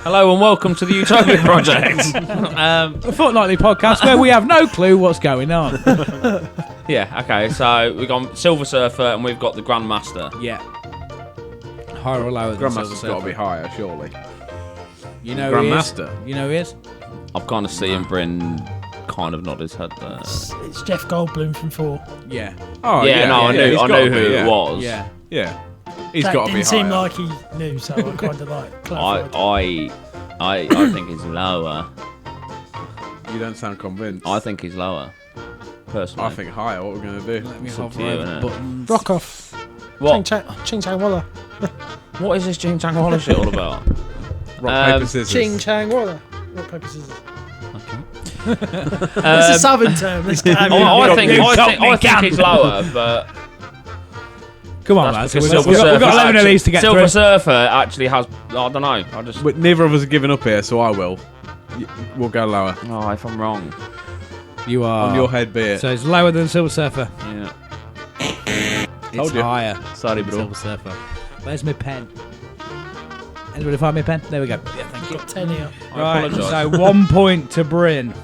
Hello and welcome to the Utopia Project. A fortnightly podcast where we have no clue what's going on. Yeah. Okay. So we've got Silver Surfer and we've got the Grandmaster. Yeah. Higher or lower than Silver Grandmaster's Surfer? got to be higher, surely. You know who he is? Grandmaster. You know who he is? I've kind of seen Bryn kind of nod his head there. It's Jeff Goldblum from 4. Yeah. Oh, yeah, no, I he's knew gotta who be, it was. Yeah. Yeah. He's That got to be didn't seem higher. like he knew, so I kind of like clarified. I think he's lower. You don't sound convinced. I think he's lower. Personally. I think higher. What we're going to do? Let me It's up hover to you, over innit? buttons. Rock off. What? Ching Chang Walla. What is this Ching Chang Walla shit all about? Rock, paper, scissors. Ching Chang Walla. Rock paper scissors. Okay. It's a southern term. Let's go. I think he's lower, but Come on, that's lads. because We've got 11 of these to get Silver through. Surfer actually has. I don't know. I just. But neither of us are giving up here, so I will. We'll go lower. Oh, if I'm wrong. You are. On your head be it. So it's lower than Silver Surfer. Yeah. It's Told you. higher. Sorry, than bro. Silver Surfer. Where's my pen? Anybody find my pen? There we go. Yeah, thank you. Got 10 here. I Right, apologise. so 1 point to Bryn.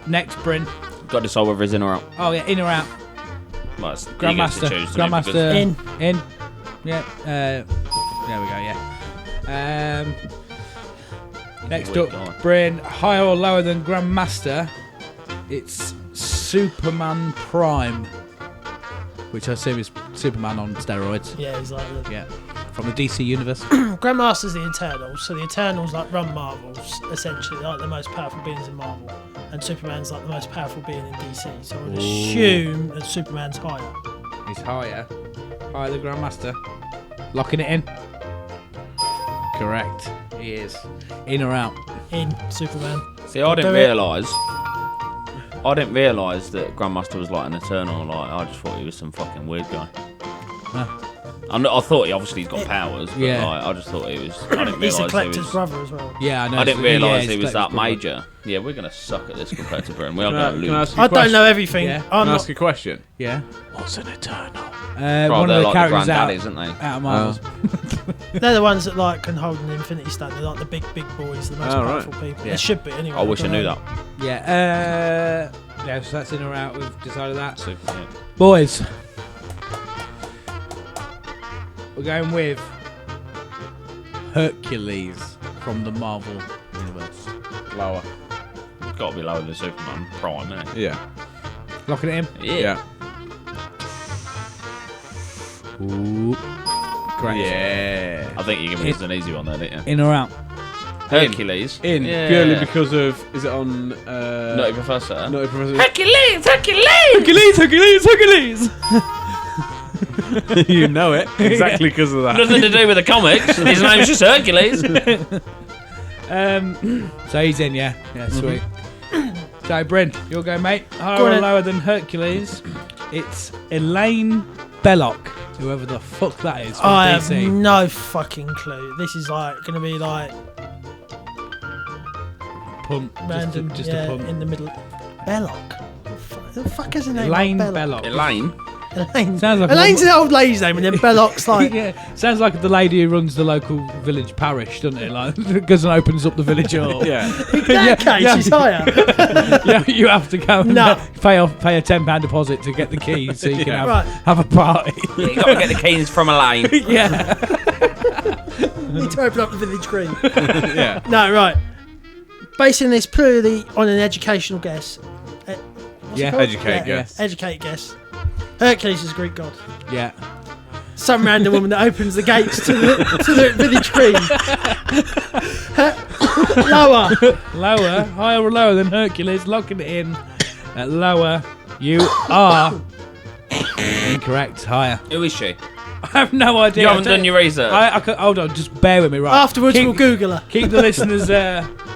Next, Bryn. Got to decide whether he's in or out. Oh, yeah, in or out? Well, it's- he gets to Grandmaster. choose, doesn't he, Grandmaster. In. In. Yeah. There we go, yeah. Next weak up, guy. Bryn. Higher or lower than Grandmaster? It's Superman Prime. Which I assume is Superman on steroids. Yeah, he's like the Yeah. From the DC universe. Grandmaster's the Eternals, so the Eternals like run Marvels, essentially, like the most powerful beings in Marvel. And Superman's like the most powerful being in DC, so I would assume that Superman's higher. He's higher. Higher than Grandmaster. Locking it in. Correct. He is. In or out? In Superman. See, I didn't Do it. realise that Grandmaster was like an Eternal. Like, I just thought he was some fucking weird guy. I thought he's got powers, but Yeah. like, I just thought he was. I didn't He's the realise he collector's was. brother as well. Yeah, I know. I didn't Yeah, realise he's he was that collector's brother. major. Yeah, we're gonna suck at this compared to Bryn. We are Can I gonna ask lose. you a I don't question? know everything. Yeah. I'm Can I not. ask you a question? Yeah. What's an eternal? Right, One they're of the like characters the out granddaddies, aren't they? of Marvel's. They're the ones that like can hold an infinity stone. They're like the big boys, the most Oh, right. powerful people. Yeah. They should be anyway. I wish I don't knew know. that. Yeah. Yeah. So that's in or out. We've decided that. So, yeah. Boys, we're going with Hercules from the Marvel universe. Lower. Got to be lower than Superman Prime, innit? Yeah. Locking it in. Yeah. Ooh. Great. Yeah. I think you're giving us an easy one there, didn't you? In or out? Hercules. In Yeah. purely because of is it on Naughty Professor. Naughty Professor? Hercules! You know it exactly because of that. Nothing to do with the comics. His name's just Hercules. So he's in, yeah. Yeah, sweet. So, Bryn, you'll go, mate. Higher Go on or then. lower than Hercules? It's Elaine Belloc, whoever the fuck that is from I have DC. no fucking clue. This is like going to be like Punt. random, Just yeah, a punt. in the middle. Belloc. The fuck is her name? Elaine like Belloc. Elaine. Elaine. Sounds like Elaine's an old lady's name, and then Belloc's like. Yeah, sounds like the lady who runs the local village parish, doesn't it? Like, goes and opens up the village hall. Yeah. In that case, she's higher. Yeah, you have to go and No. pay a £10 deposit to get the keys so you can Yeah. Right. have a party. You got to get the keys from Elaine. Yeah. Need to open up the village green. Yeah. No, right. Basing this purely on an educational guess. What's it Yeah. called? Educate guess. Educate guess. Hercules is a Greek god. Yeah. Some random woman that opens the gates to the village green. Lower. Lower, higher or lower than Hercules, locking it in at lower. You are incorrect. Higher. Who is she? I have no idea. You haven't done your research. Hold on, just bear with me, right? Afterwards, keep, we'll Google her. keep the listeners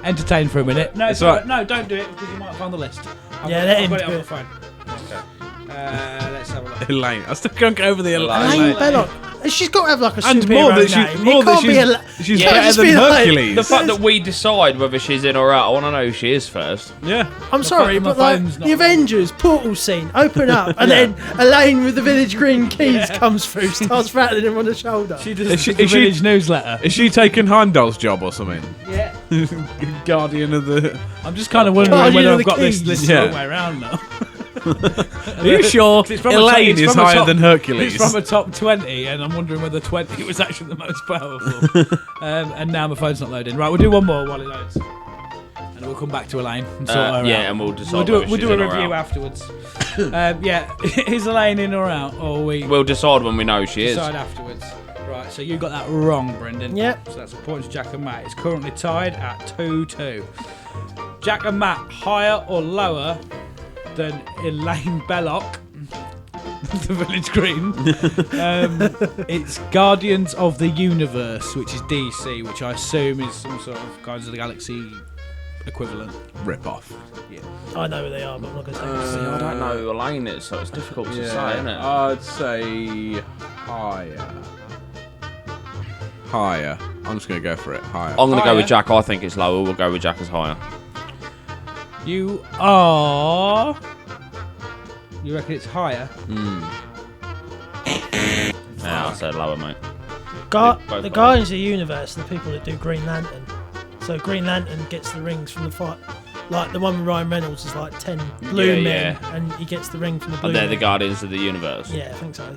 entertained for a minute. No, It's all all right. No, don't do it because you might find the list. Yeah, let I've him got it do on it. the phone. Okay. Let's have a look. Elaine. I still can't get over the Elaine. Elaine Belloc. She's got to have like a And superhero more that name. more It that can't be she's Yeah, better just than be like- Hercules. The fact that we decide whether she's in or out, I want to know who she is first. Yeah. I'm sorry, my but like phone's not the Avengers portal scene, open up, and then Elaine with the village green keys comes through, starts rattling him on the shoulder. She does Is she- the is she- village newsletter. Is she taking Heimdall's job or something? Yeah. Guardian of the. I'm just kind of wondering Guardian whether of I've the got this Keys. list Yeah. the wrong way around now. Are you sure It's from a Elaine it's is from a higher top- than Hercules? It's from a top 20, and I'm wondering whether 20 was actually the most powerful. And now my phone's not loading. Right, we'll do one more while it loads. And we'll come back to Elaine and sort her Yeah, out. and we'll decide. We'll do, whether we'll she's do a in or review out. afterwards. Yeah, is Elaine in or out? Or we We'll decide when we know who she is. decide afterwards? Right, so you got that wrong, Brendan. Yep. So that's a point to Jack and Matt. It's currently tied at 2-2. Jack and Matt, higher or lower than Elaine Belloc, the Village Green? It's Guardians of the Universe, which is DC, which I assume is some sort of Guardians of the Galaxy equivalent. Rip off. I know who they are, but I'm not going to say See, I don't know who Elaine is, so it's difficult to say, isn't it? I'd say higher. Higher. I'm just going to go for it. Higher. I'm going to go Higher. with Jack. I think it's lower. We'll go with Jack as higher. You are. You reckon it's higher? Yeah, I said lower, mate. Both Both the are. Guardians of the Universe are the people that do Green Lantern. So Green Lantern gets the rings from the fight. Like the one with Ryan Reynolds is like 10 blue Yeah, men, yeah. and he gets the ring from the blue And they're the men. Guardians of the Universe. Yeah, I think so.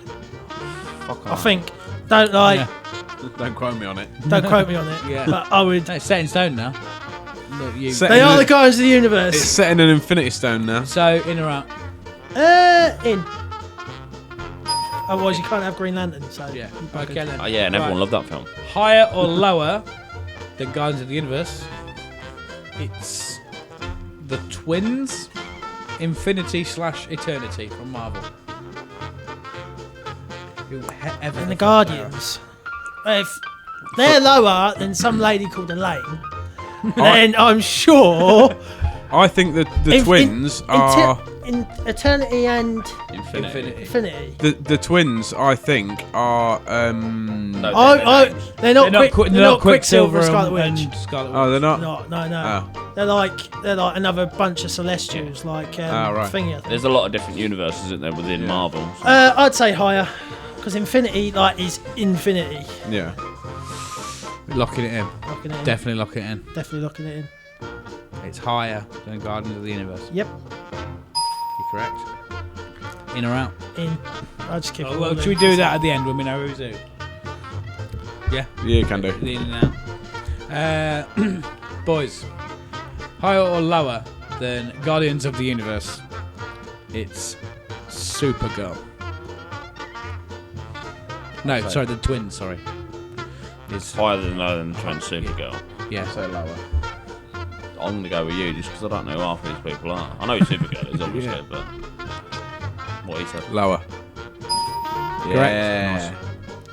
Fuck I off. think, don't like, Yeah. Don't quote me on it. don't quote me on it, Yeah. but I would. No, it's set in stone now. Look, you. Set They in are a- the Guardians of the It's Universe. set in an Infinity Stone now. So, in or out? In. Otherwise, you can't have Green Lantern. So Yeah. you buggered. Okay then. Oh, yeah, and everyone Right. loved that film. Higher or lower than Guardians of the Universe? It's the twins, Infinity/Eternity from Marvel. Whoever And the fuck Guardians. If they're lower than some lady called Elaine, then I'm sure I think that the In- twins in- are. in eternity and Infinity. The twins, I think, are. No, they're not Quicksilver and Scarlet Witch. and Scarlet Witch. Oh, they're not. No. They're like another bunch of Celestials, like right. thingy. I think. There's a lot of different universes, isn't there, within Marvel? So. I'd say higher, because Infinity is infinity. Yeah. Locking it in. Locking it in. Definitely locking it in. Definitely locking it in. It's higher than Guardians of the Universe. Yep. You're correct. In or out? In. I just keep. Oh, well, should we do that at the end when we know who's who? Yeah. Yeah, you can do. The in and out. Boys, higher or lower than Guardians of the Universe? It's Supergirl. No, sorry, the twins. Sorry. It's Higher than lower than Trent Supergirl. yeah. So lower. I'm going to go with you just because I don't know who half these people are. I know who Supergirl is, obviously, Yeah. but what he said. Lower. Correct. Yeah.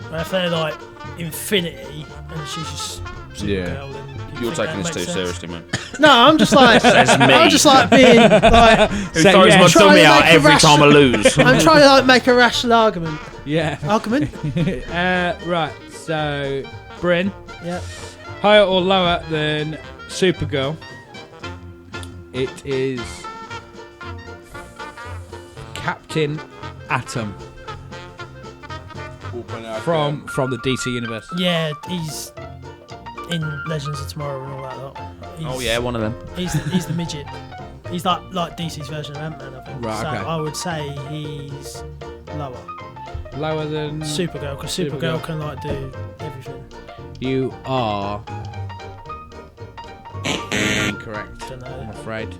But if they're like infinity and she's just Supergirl, then You're think taking that this too makes sense? seriously, man. No, I'm just like Says me. I'm just like being like Who So, throws yeah, my trying dummy to out make a every time I lose? I'm trying to like make a rational argument. Yeah. Argument? Right. So, Bryn, Yeah. higher or lower than Supergirl? It is Captain Atom from the DC universe. Yeah, he's in Legends of Tomorrow and all that lot. Oh yeah, one of them. He's the midget. He's like DC's version of Ant-Man, I think. Right, so okay. I would say he's lower. Lower than Supergirl, because Supergirl can like do everything. You are incorrect. Don't I'm know. afraid.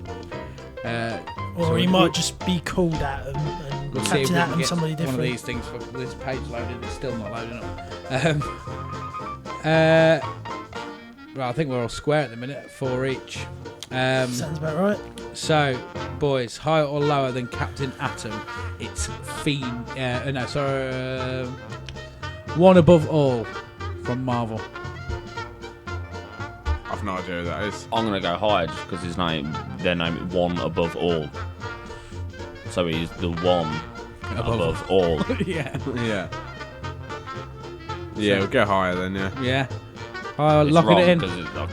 Or So he we- might just be called Atom and We'll see if Captain we can Atom get somebody one different. of these things for this page loaded. It's still not loading up. Right, I think we're all square at the minute, 4 each. Sounds about right. So, boys, higher or lower than Captain Atom? It's One Above All from Marvel. I've no idea who that is. I'm gonna go higher just because their name is One Above All. So he's the one above all. Yeah. Yeah. Yeah, we'll go higher then, yeah. Yeah. It's Locking wrong it in. 'cause it's like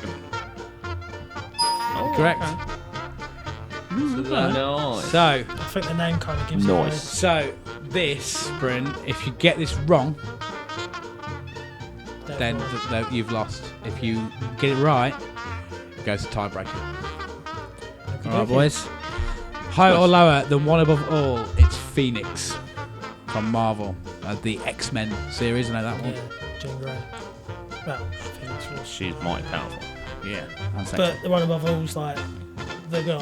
Correct. Nice. So, I think the name kind of gives it away. Nice. so this, Bryn, if you get this wrong, then you've lost. If you get it right, it goes to tiebreaker. Alright, boys. Higher or lower than One Above All? It's Phoenix from Marvel, the X-Men series. I know that one. Yeah, Jean Grey. Well, Phoenix was. She's mighty powerful. Yeah. And But the one above all's like the guy.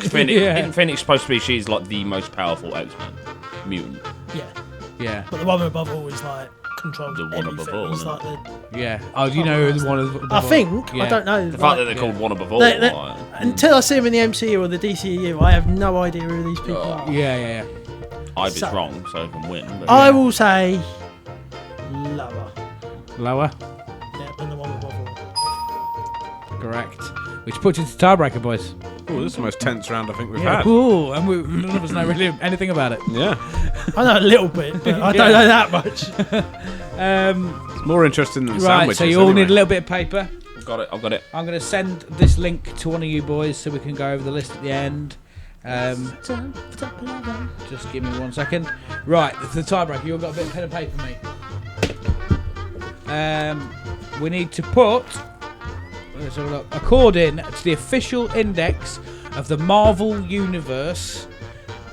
Phoenix, Yeah. isn't Phoenix supposed to be? She's like the most powerful X-Men mutant. Yeah. yeah. But the one above all is like controls The one everything. above all, He's isn't like the. Yeah. Oh, do you know the one above I all? think. Yeah. I don't know. The fact that they're Yeah. called One Above All. They- like, until I see him in the MCU or the DCU, I have no idea who these people are. Yeah. I'd be So- wrong, so I can win. But I will say lower. Lower. Yeah, than the one above all. Correct. Which puts you to tiebreaker, boys. Oh, this is the most tense round I think we've Yeah. had. Ooh, and none of us know really anything about it. Yeah. I know a little bit, but I don't know that much. It's more interesting than Right, sandwiches. so you all anyway. need a little bit of paper. I've got it. I'm going to send this link to one of you boys so we can go over the list at the end. Just give me 1 second. Right, the tiebreaker. You've got a bit of pen and paper, mate. We need to put, let's have a look, according to the official index of the Marvel Universe,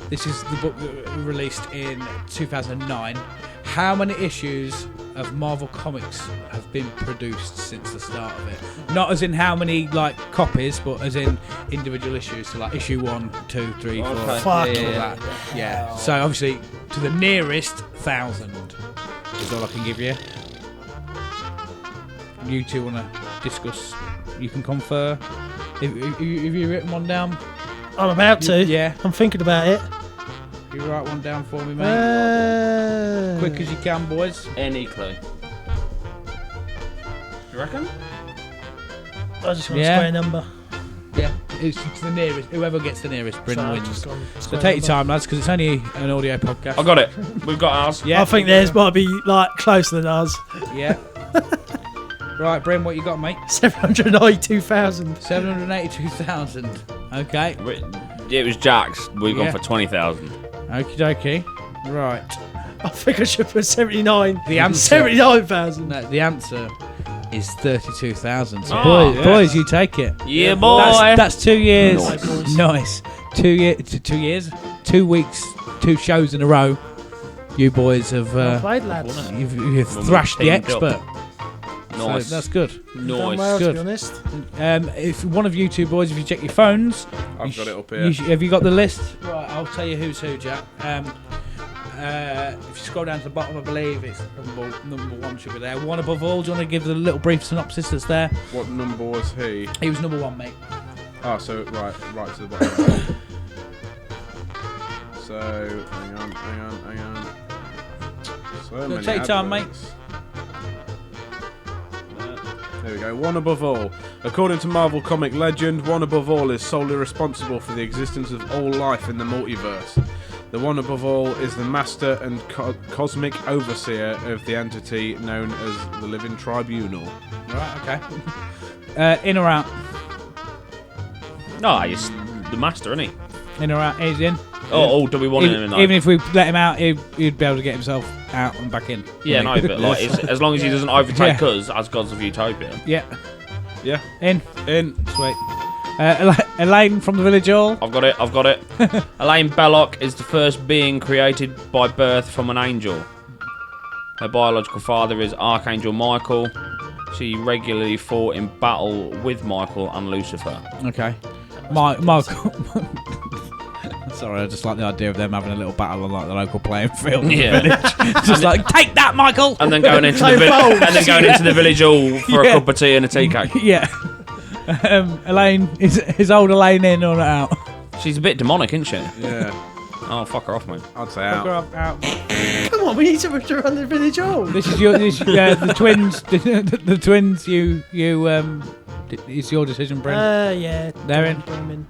this is the book that was released in 2009, how many issues of Marvel Comics have been produced since the start of it? Not as in how many like copies, but as in individual issues. So like issue 1, 2, 3, 4. Fuck all that. Yeah. So obviously to the nearest 1,000 is all I can give you. You two want to discuss? You can confer. Have you written one down? I'm about to. Yeah. I'm thinking about it. You write one down for me, mate. Quick as you can, boys. Any clue? You reckon? I just want Yeah. a square number. Yeah. It's the nearest. Whoever gets the nearest, Bryn So I've wins. just gone So square take your number. time, lads, because it's only an audio podcast. I got it. We've got ours. Yeah. I think theirs might be like closer than ours. Yeah. Right, Bryn, what you got, mate? 792,000. 782,000. Okay. It was Jack's. We've Yeah. gone for 20,000. Okie dokie. Right. I think I should put 79. The answer. 79,000. No, the answer is 32,000. So Oh, boys, you take it. Yeah, boy. That's 2 years. Nice. Nice. 2 years. 2 weeks. 2 shows in a row. You boys have Well played, lads. you've When we thrashed the teamed up. expert. Nice. So that's good. Done Nice. well, to Good. be honest. If one of you two boys, if you check your phones, I've got it up here. have you got the list? Right, I'll tell you who's who, Jack. If you scroll down to the bottom, I believe it's number 1 should be there. One above all. Do you want to give the little brief synopsis that's there? What number was he? He was number 1, mate. Oh, so right to the bottom. So hang on. So many take your time, adverts. There we go. One above all. According to Marvel comic legend, One above all is solely responsible for the existence of all life in the multiverse. The One above all is the master and cosmic overseer of the entity known as the Living Tribunal. Right, okay. In or out? No, he's the master, isn't he? In or out? He's in. Oh, do we want him in? Even if we let him out, he'd be able to get himself out and back in. Yeah, no, but like, as long as he doesn't overtake us as gods of Utopia. Yeah. Yeah. In. In. Sweet. Elaine from the village hall. I've got it. Elaine Belloc is the first being created by birth from an angel. Her biological father is Archangel Michael. She regularly fought in battle with Michael and Lucifer. Okay. Michael. Sorry, I just like the idea of them having a little battle on like the local playing field in the Yeah. village. Just like, take that, Michael! And then going into Play bowls. the village hall for Yeah. a cup of tea and a tea cake. Yeah. Elaine, is old Elaine in or out? She's a bit demonic, isn't she? Yeah. Oh, fuck her off, mate. I'd say out. Come on, we need to run the village hall. This is the twins. The twins. It's your decision, Bryn. Yeah. They're in. I'm in.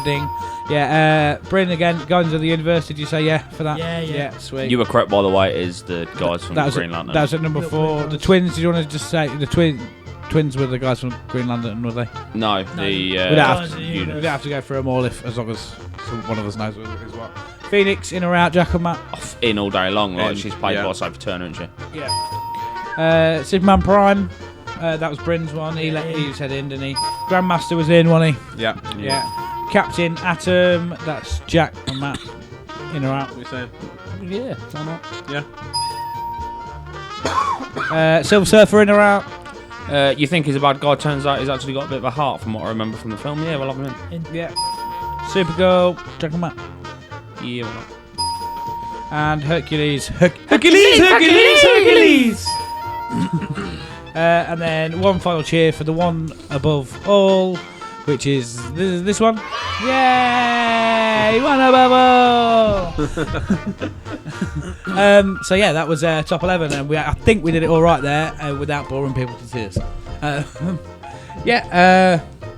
Ding. Yeah. Bryn again. Going to the university. Did you say yeah for that? Yeah. Sweet. You were correct, by the way. It is the guys from that was Green Lantern. That was at number Little 4. Green The twins. Did you want to just say the twins were the guys from Green Lantern, were they? No, No. We don't have to. unit. We don't have to go through them all as long as one of us knows what is what. Phoenix in or out, Jack and Matt? In all day long. Like, In, she's played yeah. by Sophie Turner, isn't she? Yeah. Superman Prime. That was Bryn's one. He was head in, didn't he? Grandmaster was in, wasn't he? Yeah. Yeah. Captain Atom. That's Jack and Matt. In or out? What are you saying? Yeah, why not? Yeah. Silver Surfer in or out? You think he's a bad guy, turns out he's actually got a bit of a heart from what I remember from the film. Yeah, we'll have him in. Yeah. Supergirl. Jack and Matt. Yeah, why not? And Hercules. Hercules! And then one final cheer for the one above all, which is this one. Yay! One above all! So yeah, that was top 11, and I think we did it all right there without boring people to tears.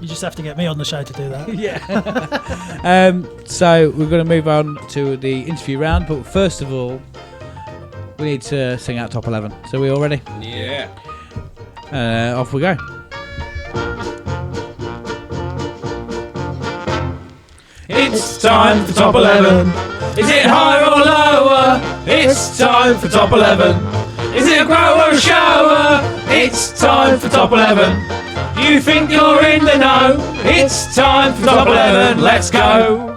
You just have to get me on the show to do that. So we're going to move on to the interview round, but first of all, we need to sing out top 11. So we all ready? Yeah. Off we go. It's time for top 11. Is it higher or lower? It's time for top 11. Is it a grower or a shower? It's time for top 11. You think you're in the know? It's time for top 11. Let's go.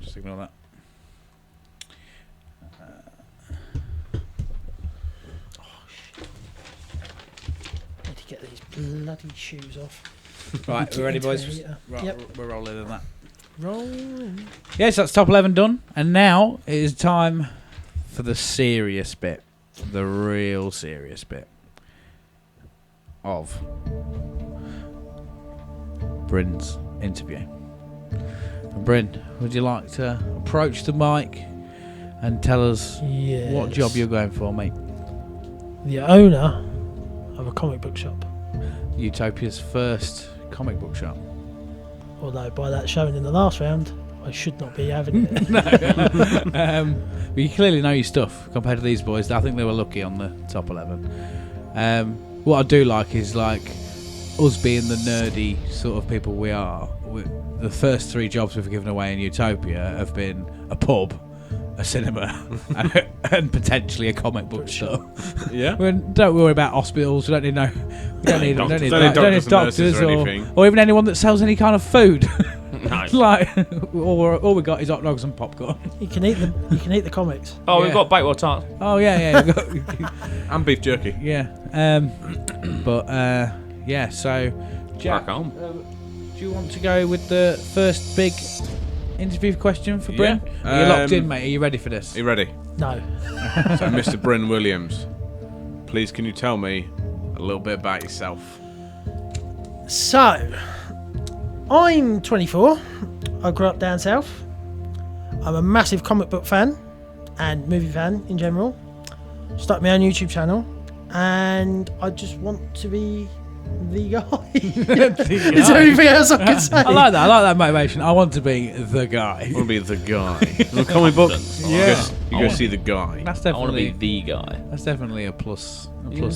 Just ignore that. Need to get these bloody shoes off. Right, we're ready, boys. Yeah. Right, Yep. we're rolling in that. Rolling. Yes, that's top 11 done, and now it is time for the serious bit. the real serious bit of Bryn's interview. And Bryn, would you like to approach the mic and tell us Yes. what job you're going for, mate? The owner of a comic book shop. Utopia's first comic book shop. Although by that showing in the last round, I should not be having it. But you clearly know your stuff compared to these boys. I think they were lucky on the top 11. What I do like is like us being the nerdy sort of people we are. The first 3 jobs we've given away in Utopia have been a pub, a cinema, and potentially a comic book store. Yeah. Don't worry about hospitals. We don't need doctors or anything. or even anyone that sells any kind of food. No. Like all we got is hot dogs and popcorn. You can eat them. You can eat the comics. Oh, Yeah. we've got bakewell tarts. Oh yeah. And beef jerky. Yeah. Yeah. So, Jack, Crack on. do you want to go with the first big interview question for Bryn? Yeah. Are you locked in, mate? Are you ready for this? Are you ready? No. So, Mr. Bryn Williams, please can you tell me a little bit about yourself? So, I'm 24. I grew up down south. I'm a massive comic book fan and movie fan in general. Started my own YouTube channel, and I just want to be the guy. Is there anything else I can say? I like that motivation. I want to be the guy. I want to be the guy. The comic book. Yeah. You go see the guy. That's I want to definitely be the guy. that's definitely a plus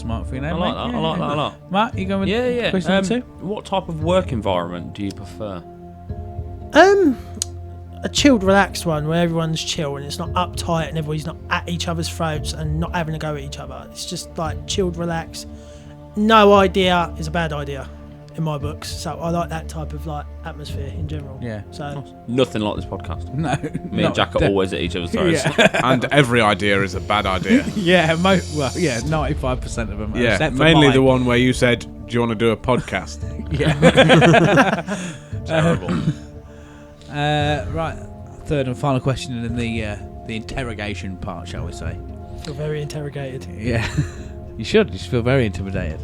mark for you now. I like mate. that. I like that a lot. Matt, you going with Yeah. question number 2? What type of work environment do you prefer? A chilled, relaxed one where everyone's chill and it's not uptight and everybody's not at each other's throats and not having to go at each other. It's just like chilled, relaxed. No idea is a bad idea in my books, so I like that type of like atmosphere in general. Yeah. So Nothing like this podcast. No. Me and Jack are always at each other's throats. Yeah. And every idea is a bad idea. Yeah, 95% of them. Yeah, except for mainly mine. the one where you said, "Do you want to do a podcast?" Yeah. Terrible. Right. Third and final question in the interrogation part, shall we say? I feel very interrogated. Yeah. You should feel very intimidated.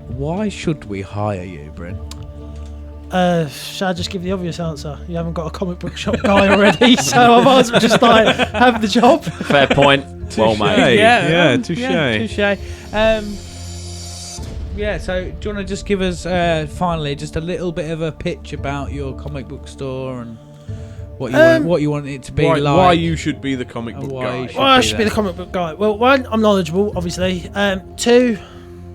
Why should we hire you, Bryn? Shall I just give the obvious answer? You haven't got a comic book shop guy already, so I might as well just like have the job. Fair point. Well made. Yeah, touche. Touche. Yeah, so do you want to just give us finally just a little bit of a pitch about your comic book store and what you want it to be like? Why you should be the comic book Why guy? you should Well, I be should be there. the comic book guy. Well, 1, I'm knowledgeable, obviously. 2,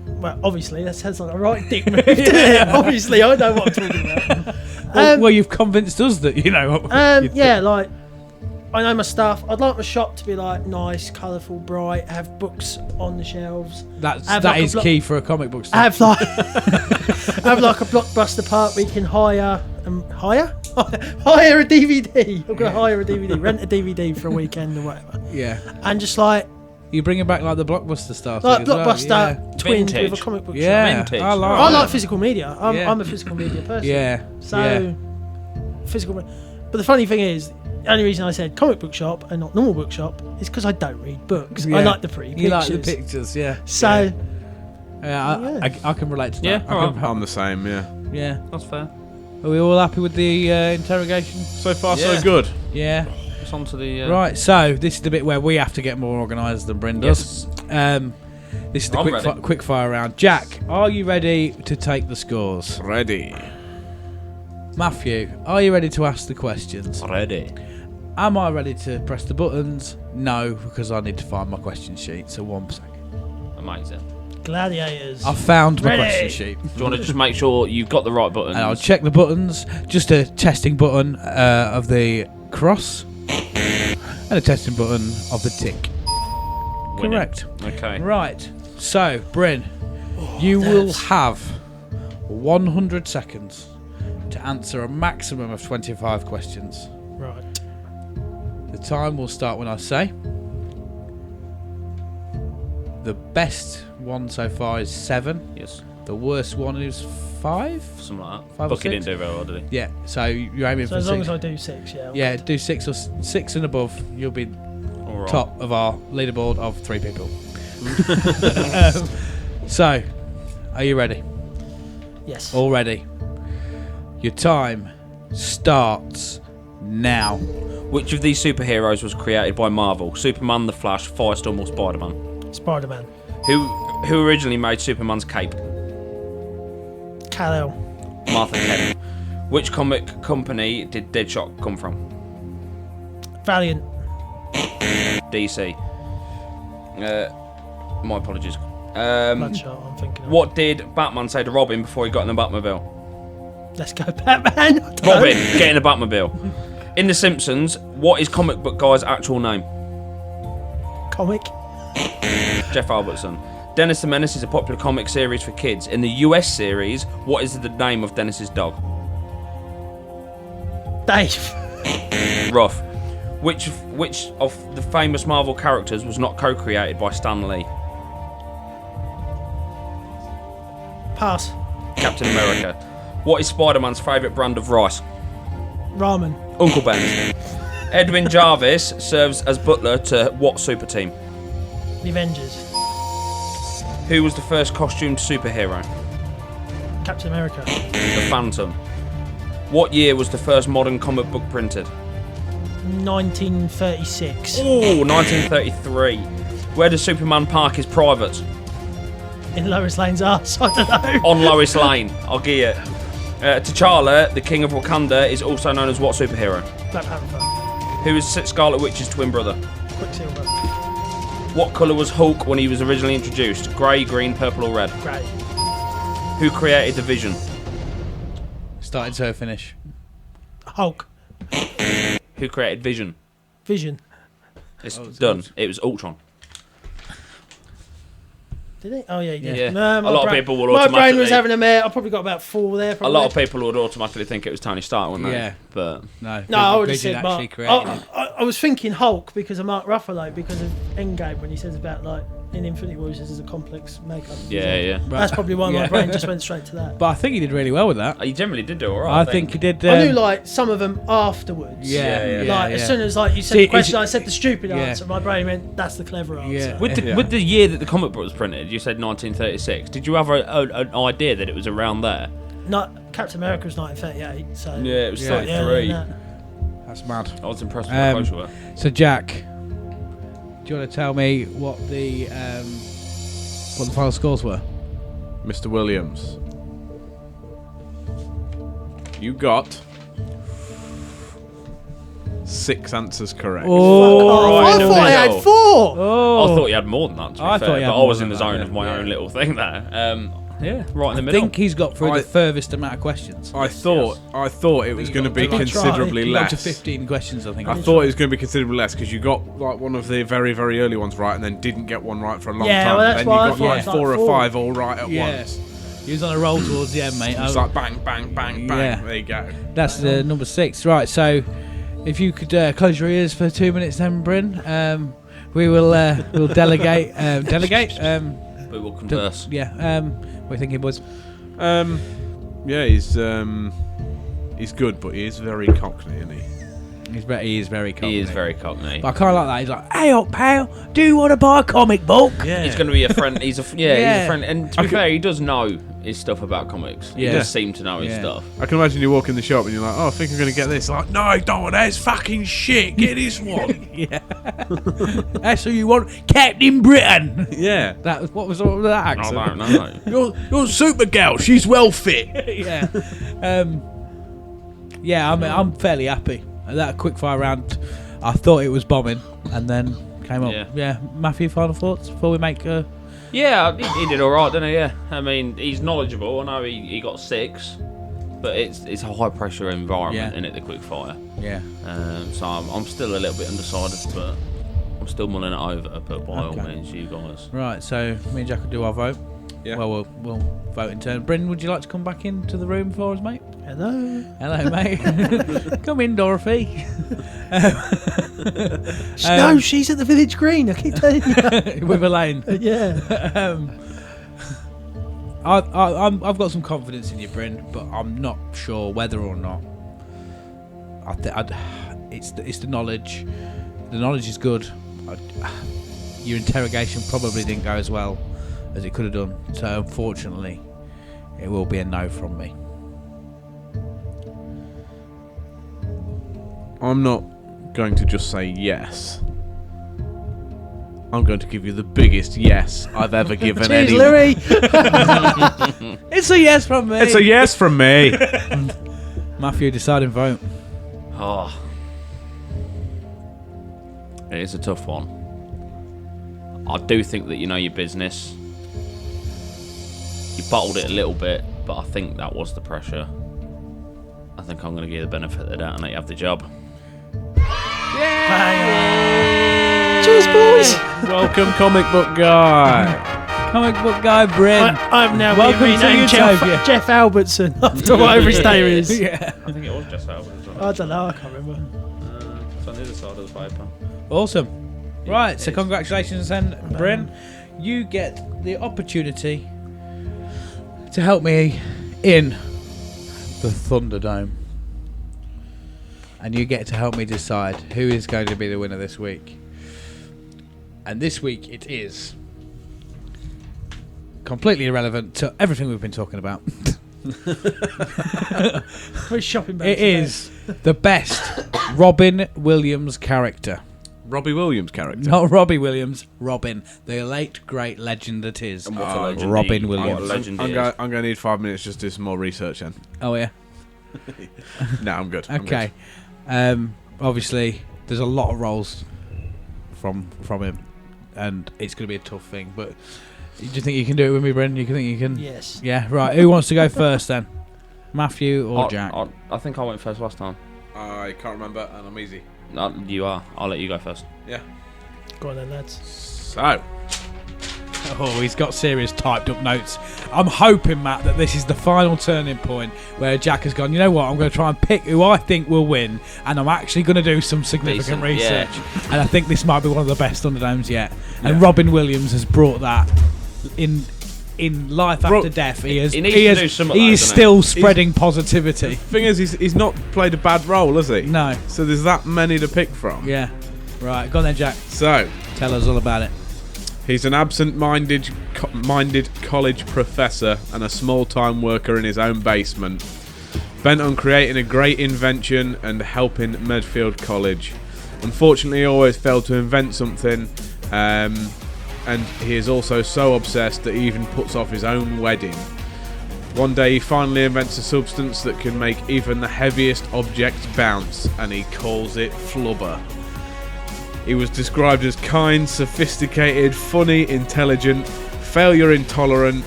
well, obviously, that sounds like a right dick move, doesn't it? Obviously, I know what I'm talking about. Well, you've convinced us that you know. Yeah, like, I know my stuff. I'd like my shop to be like nice, colourful, bright, have books on the shelves. that like is key for a comic book store. Have like a blockbuster part where you can hire a DVD. I'm gonna hire a DVD, rent a DVD for a weekend or whatever, Yeah. and just like You bringing back like the blockbuster stuff. blockbuster twinned with a Vintage. comic book shop. Yeah. Vintage. I like I that. like physical media. Yeah. I'm a physical media person. Yeah. So physical. But the funny thing is, the only reason I said comic book shop and not normal book shop is because I don't read books. Yeah. I like the pretty pictures. You like the pictures, yeah. So Yeah, I can relate to that. Yeah, I can, I'm the same. Yeah. yeah. That's fair. Are we all happy with the interrogation? So far, Yeah. so good. Yeah. It's on to the... Right, so this is the bit where we have to get more organised than Bryn does. This is the I'm ready. quick fire round. Jack, are you ready to take the scores? Ready. Matthew, are you ready to ask the questions? Ready. Am I ready to press the buttons? No, because I need to find my question sheet. So 1 second. Amazing. gladiators. I found my Ready. question sheet. Do you want to just make sure you've got the right buttons? And I'll check the buttons. Just a testing button of the cross. And a testing button of the tick. Winning. Correct. Okay. Right. So, Bryn, you will have 100 seconds to answer a maximum of 25 questions. Right. The time will start when I say. The best one so far is 7. Yes. The worst one is 5. Something like that. 5 or Bucky 6? didn't do very well, did he? Yeah. So you're aiming So for as long 6. as I do 6, yeah. Yeah, do 6 and above. You'll be All right. top of our leaderboard of 3 people. So, are you ready? Yes. All ready? Your time starts now. Which of these superheroes was created by Marvel? Superman, The Flash, Firestorm, or Spider-Man? Spider-Man. Who originally made Superman's cape? Kal-El. Martha Kent. Which comic company did Deadshot come from? Valiant. DC. My apologies. Bloodshot, I'm thinking of. What did Batman say to Robin before he got in the Batmobile? Let's go, Batman. I don't know. Robin, get in the Batmobile. In The Simpsons, what is comic book guy's actual name? Comic. Jeff Albertson. Dennis the Menace is a popular comic series for kids. In the US series, what is the name of Dennis's dog? Dave. Ruff. Which of the famous Marvel characters was not co-created by Stan Lee? Pass. Captain America. What is Spider-Man's favourite brand of rice? Ramen. Uncle Ben's. Edwin Jarvis serves as butler to what super team? The Avengers. Who was the first costumed superhero? Captain America. The Phantom. What year was the first modern comic book printed? 1936. Ooh, 1933. Where does Superman park his private? In Lois Lane's arse. I don't know. On Lois Lane. I'll give you. T'Challa, the King of Wakanda, is also known as what superhero? Black Panther. Who is Scarlet Witch's twin brother? Quicksilver. What colour was Hulk when he was originally introduced? Grey, green, purple or red? Grey. Who created the Vision? Starting to finish. Hulk. Who created Vision? Vision. It's done. It was Ultron. Did he? Oh yeah, he did. Yeah. No, A lot of people would my brain was automatically- having a mare. I probably got about 4 there. A Probably. lot of people would automatically think it was Tony Stark, wouldn't they? Yeah. But No, No, I would have Vision said actually Mark. created it. I was thinking Hulk because of Mark Ruffalo, because of Endgame when he says about like in Infinity Wars this is a complex makeup. yeah. That's probably why my Yeah. brain just went straight to that. But I think he did really well with that. You generally did do alright. I think he did. I knew like some of them afterwards. Yeah, yeah, Like yeah. as soon as like you said See, the question, it's- I said the stupid yeah. answer. My brain went, "That's the clever answer." Yeah. With the year that the comic book was printed, you said 1936. Did you have an idea that it was around there? Not Captain America was 1938, so Yeah, it was Yeah. 33. yeah, That's mad. I was impressed with how close you were. So Jack, do you want to tell me what the final scores were? Mr. Williams. You got 6 answers correct. Oh, Right I in the thought I had middle. 4. Oh, I thought you had more than that, to be I fair, thought you had but I more was than in the that, zone yeah. of my own little thing there. Yeah, right in the I middle. think he's got through I- the furthest amount of questions. I thought it was going to be He got to considerably He got to less. 15 questions, I think. I thought it was going to be considerably less because you got like one of the very, very early ones right and then didn't get one right for a long Yeah, time. well, that's then why I you got thought like it was 4 like or 4. 5 all right at Yeah. once. He was on a roll towards the end, mate. It's like bang, bang, bang, bang. Yeah. There you go. That's the number 6. Right, so if you could close your ears for 2 minutes then, Bryn, we will we'll delegate. We will converse. Yeah, what are you thinking, boys? Yeah, he's good, but he is very cockney, isn't he? He is very cockney. He is very cockney. But I kind of like that. He's like, hey up, pal, do you want to buy a comic book? Yeah. He's going to be a friend. He's a Yeah. he's a friend. And to be fair, he does know his stuff about comics. He Yeah. does seem to know his Yeah. stuff. I can imagine you walk in the shop and you're like, oh, I think I'm going to get this. Like, no, don't. That's fucking shit. Get this one. That's who you want, Captain Britain. Yeah. What was that I accent? don't know. You're Supergirl. She's well fit. Yeah. Yeah, I'm fairly happy. That quickfire round, I thought it was bombing, and then came up. Yeah. Matthew, final thoughts before we make. Yeah, he did all right, didn't he? Yeah. I mean, he's knowledgeable. I know he got 6, but it's a high pressure environment in it, the quickfire. Yeah. So I'm still a little bit undecided, but I'm still mulling it over. But by all Okay. means, you guys. Right. So me and Jack will do our vote. Yeah. Well, we'll vote in turn. Bryn, would you like to come back into the room for us, mate? Hello. Hello, mate. Come in, Dorothy. No, she's at the village green. I keep telling you. With Elaine. Yeah. I've got some confidence in you, Bryn, but I'm not sure whether or not. It's the knowledge. The knowledge is good. your interrogation probably didn't go as well as it could have done. So unfortunately, it will be a no from me. I'm not going to just say yes. I'm going to give you the biggest yes I've ever given Cheers, anyone. Louis. It's a yes from me. It's a yes from me. Matthew, deciding vote. Oh. It is a tough one. I do think that you know your business. You bottled it a little bit, but I think that was the pressure. I think I'm going to give you the benefit of the doubt and let you have the job. Cheers, boys. Welcome, comic book guy. Comic book guy, Bryn. I'm now Welcome being to renamed Utopia. Jeff Albertson after whatever his name is. Yeah. I think it was just that. I don't know, I can't remember. It's on the other side of the paper. Awesome. Right, so is. congratulations then, Bryn. You get the opportunity to help me in the Thunderdome. And you get to help me decide who is going to be the winner this week. And this week it is completely irrelevant to everything we've been talking about. We're shopping back It today. is the best Robin Williams character. Robbie Williams character. Not Robbie Williams, Robin, the late great legend that is. And what a legend Robin he- Williams. what a legend he I'm is. going to need 5 minutes just to do some more research then. Oh yeah. No, I'm good. I'm Okay. Obviously, there's a lot of roles from him, and it's going to be a tough thing. But do you think you can do it with me, Bryn? You think you can? Yes. Yeah. Right. Who wants to go first then? Matthew or Jack? I think I went first last time. I can't remember, and I'm easy. No, you are. I'll let you go first. Yeah. Go on then, lads. So, Oh, he's got serious typed up notes. I'm hoping, Matt, that this is the final turning point where Jack has gone, you know what, I'm going to try and pick who I think will win, and I'm actually going to do some significant Decent, research. And I think this might be one of the best Thunderdomes yet. And Robin Williams has brought that in life after death. He is, he needs to do some of he that, is doesn't still spreading positivity. thing is, he's not played a bad role, has he? No. So there's that many to pick from. Yeah. Right, go on then, Jack. So, Tell us all about it. he's an absent-minded college professor and a small-time worker in his own basement, bent on creating a great invention and helping Medfield College. Unfortunately, he always failed to invent something, and he is also so obsessed that he even puts off his own wedding. One day he finally invents a substance that can make even the heaviest objects bounce, and he calls it flubber. He was described as kind, sophisticated, funny, intelligent, failure intolerant,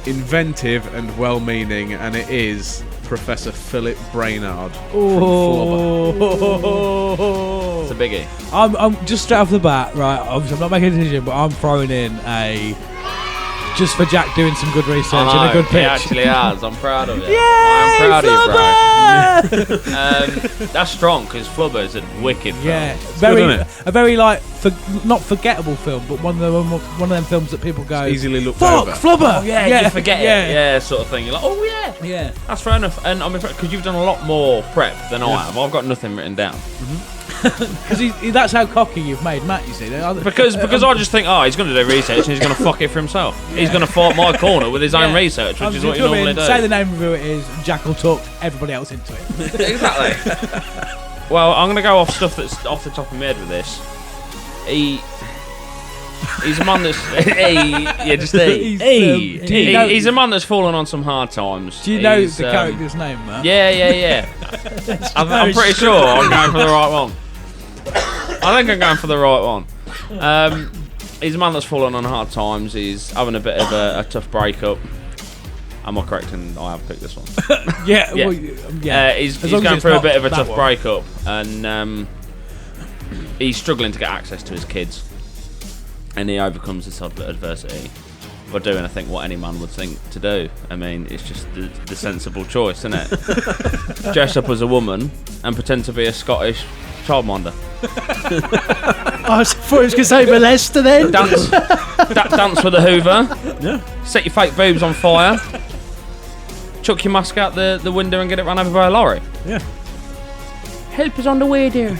inventive and well-meaning, and it is Professor Philip Brainard from Flubber. It's a biggie. I'm just straight off the bat, right? Obviously, I'm not making a decision, but I'm throwing in a just for Jack doing some good research and a good He pitch. actually has. I'm proud of you. Yay, I'm proud Flubber! of you, bro. That's strong because Flubber is a wicked film. Yeah, good, isn't it? a very like not forgettable film, but one of them films that people go Easily looked fuck over. Flubber. Oh, yeah, you forget it. Yeah, sort of thing. You're like, oh, yeah. Yeah. That's fair enough. And I'm because you've done a lot more prep than I have. I've got nothing written down. Because that's how cocky you've made Matt. You see, Because I just think, he's going to do research and he's going to fuck it for himself. He's going to fight my corner with his own research, which is what he normally does. Say the name of who it is. Jack will talk everybody else into it. Exactly. Well, I'm going to go off stuff that's off the top of my head with this. He's a man that's he's a man that's fallen on some hard times. Do you know He's, the character's name, Matt? Yeah. I'm pretty sure I'm going for the right one. I think I'm going for the right one. He's a man that's fallen on hard times. He's having a bit of a tough breakup. Am I correct? And I have picked this one. Yeah. Yeah. Well, He's As long as going it's through a not bit of a that tough one. breakup, and he's struggling to get access to his kids. And he overcomes this adversity by doing, I think, what any man would think to do. I mean, it's just the sensible choice, isn't it? Dress up as a woman and pretend to be a Scottish childminder. I thought he was going to say molester then. Dance with a Hoover. Yeah. Set your fake boobs on fire. Chuck your mask out the window and get it run over by a lorry. Yeah. Help is on the way, dear.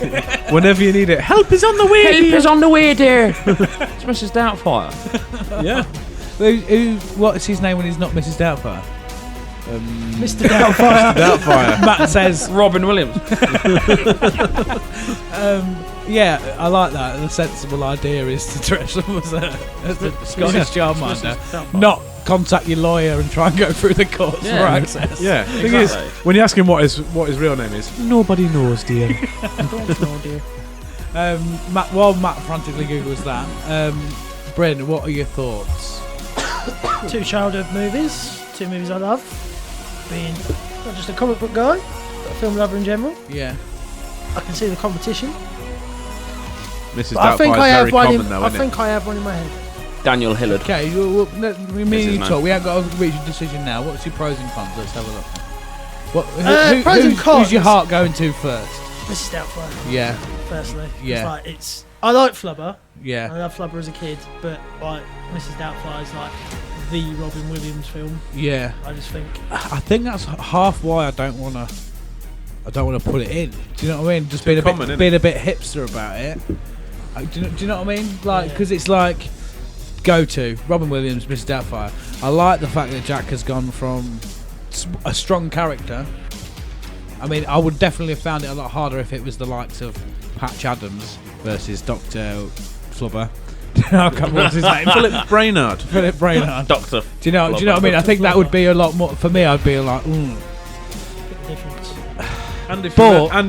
Whenever you need it, help is on the way. Help is on the way, dear. It's Mrs. Doubtfire. Yeah. What's his name when he's not Mrs. Doubtfire? Mr. Doubtfire. Doubtfire. Matt says, Robin Williams. yeah, I like that. The sensible idea is to dress up as the Scottish Charmander, not contact your lawyer and try and go through the courts for access. Yeah. The thing is, when you ask him what his real name is, nobody knows, dear. Don't know, dear. While Matt frantically Googles that, Bryn, what are your thoughts? 2 childhood movies, 2 movies I love. Being not just a comic book guy, but a film lover in general. Yeah. I can see the competition. Mrs. But I think Doubtfire I is have very one. common, though, I isn't think I have one in my head. Daniel Hillard. Okay, we mean you name. talk. We haven't got to reach a decision now. What's your pros and cons? Let's have a look. Pros and cons. Who's your heart going to first? Mrs. Doubtfire, Yeah, personally. Yeah. I like Flubber. yeah, I love Flubber as a kid, but like Mrs. Doubtfire is like the Robin Williams film. yeah. I just think. I think that's half why I don't want to put it in. Do you know what I mean? Just being common, being a bit hipster about it. Do you know what I mean? Like, because it's like go to Robin Williams, Mrs. Doubtfire. I like the fact that Jack has gone from a strong character. I mean, I would definitely have found it a lot harder if it was the likes of Patch Adams versus Dr. Flubber. I can't remember what's his name. Philip Brainard. Philip Brainard. Doctor. Do you know what I mean? I think that would be a lot more for me. I'd be like, Difference. And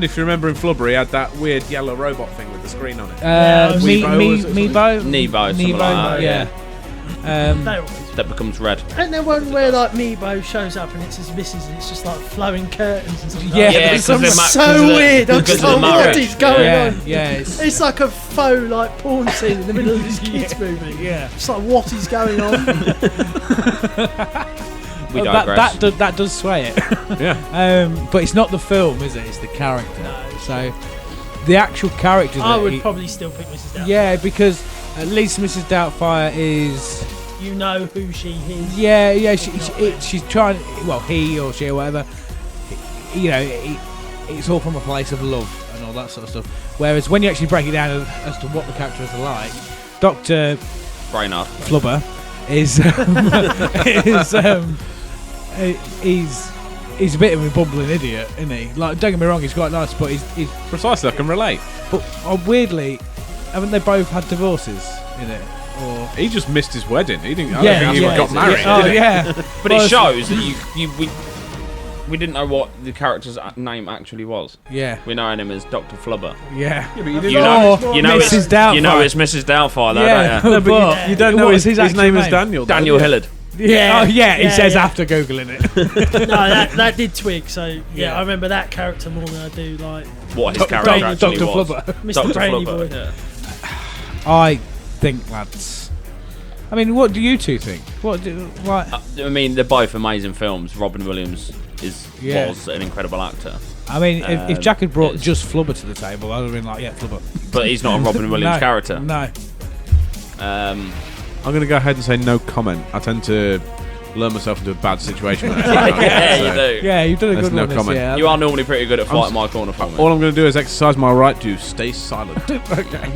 if you remember in Flubber, he had that weird yellow robot thing with the screen on it. Meebo, something like that, yeah. They always. That becomes red. And then one where like Meebo shows up and it's his missus and it's just like flowing curtains and stuff. Yeah, like that. it's so weird. I'm just like, what is going on? Yeah, It's like a faux like porn scene in the middle of this kids movie. Yeah. It's like, what is going on? We digress. That does sway it. Yeah. But it's not the film, is it? It's the character. No. So the actual character. I would probably still pick Mrs. Doubtfire. Yeah, because at least Mrs. Doubtfire is. You know who she is. Yeah. She's trying. Well, he or she or whatever. You know, it's all from a place of love and all that sort of stuff. Whereas when you actually break it down as to what the characters are like, Dr. Brainard. Flubber is he's a bit of a bumbling idiot, isn't he? Like, don't get me wrong, he's quite nice, but he's Precisely, I can relate. but weirdly, haven't they both had divorces in it? Or He just missed his wedding. He didn't. I don't think he even got married. Oh did he? yeah, But it shows that we didn't know what the character's name actually was. yeah, We know him as Dr. Flubber. yeah. Yeah, but you didn't You know. know Mrs. Doubtfire. You know it's Mrs. Doubtfire, though, Yeah. don't you? No, but you don't know What his is his actual name is name? Daniel. though, Daniel do you? Hillard. Yeah, he Yeah, says yeah. after googling it. No, that did twig. So yeah, Yeah. I remember that character more than I do like What his character Dr. actually was. Flubber. Mr. Dr. Brainy Flubber, Boy. yeah. I think that's. I mean, what do you two think? Like? I mean, they're both amazing films. Robin Williams Yeah. was an incredible actor, I mean, if Jack had brought it's- just Flubber to the table, I'd have been like, yeah, Flubber. but he's not a Robin Williams No, character. No. Um, I'm going to go ahead and say no comment. I tend to learn myself into a bad situation. When I say yeah, that, you so do. Yeah, you've done a There's good no one this comment. year. You are normally pretty good at fighting my corner for me. All I'm going to do is exercise my right to stay silent. Okay.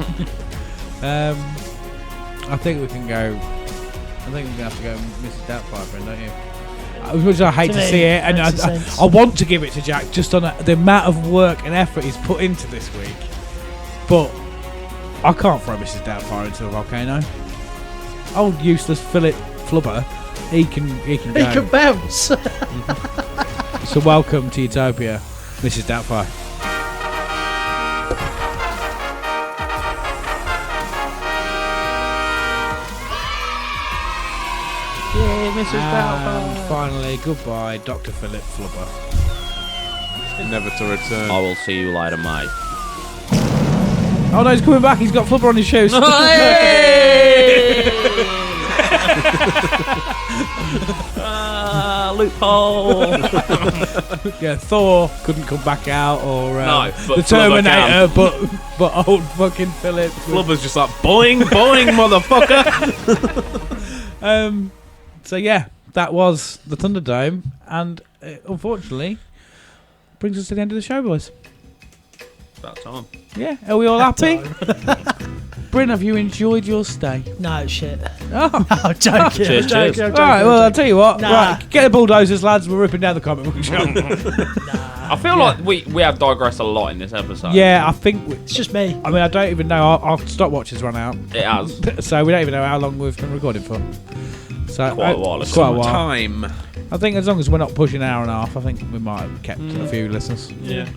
I think we can go. I think we're going to have to go Mrs. Doubtfire, Bryn, don't you? As much as I hate To to me, see it, and makes sense. I want to give it to Jack just on the amount of work and effort he's put into this week. But I can't throw Mrs. Doubtfire into a volcano. Old useless Philip Flubber, he can go. He can bounce. So welcome to Utopia, Mrs. Doubtfire. Yeah, Mrs. And finally, goodbye, Dr. Philip Flubber. Never to return. I will see you later, mate. Oh no, he's coming back. He's got Flubber on his shoes. Loophole. Yeah, Thor couldn't come back out, or No, but the Flubber Terminator, but old fucking Philip. Flubber's just like boing, boing, motherfucker. So yeah, that was the Thunderdome, and unfortunately brings us to the end of the show, boys. about time. Yeah, are we all happy? Bryn, have you enjoyed your stay? No, shit. Oh. No, I'm joking. Cheers, I'm cheers. joking, I'm All right, joking, well, I'm I'll tell you what. Nah. Right, get the bulldozers, lads. We're ripping down the comic book shop. I feel like we have digressed a lot in this episode. Yeah, I think. It's just me. I mean, I don't even know. Our stopwatch has run out. It has. So we don't even know how long we've been recording for. So Quite a while. It's quite a while. Time. I think as long as we're not pushing an hour and a half, I think we might have kept a few listeners. Yeah.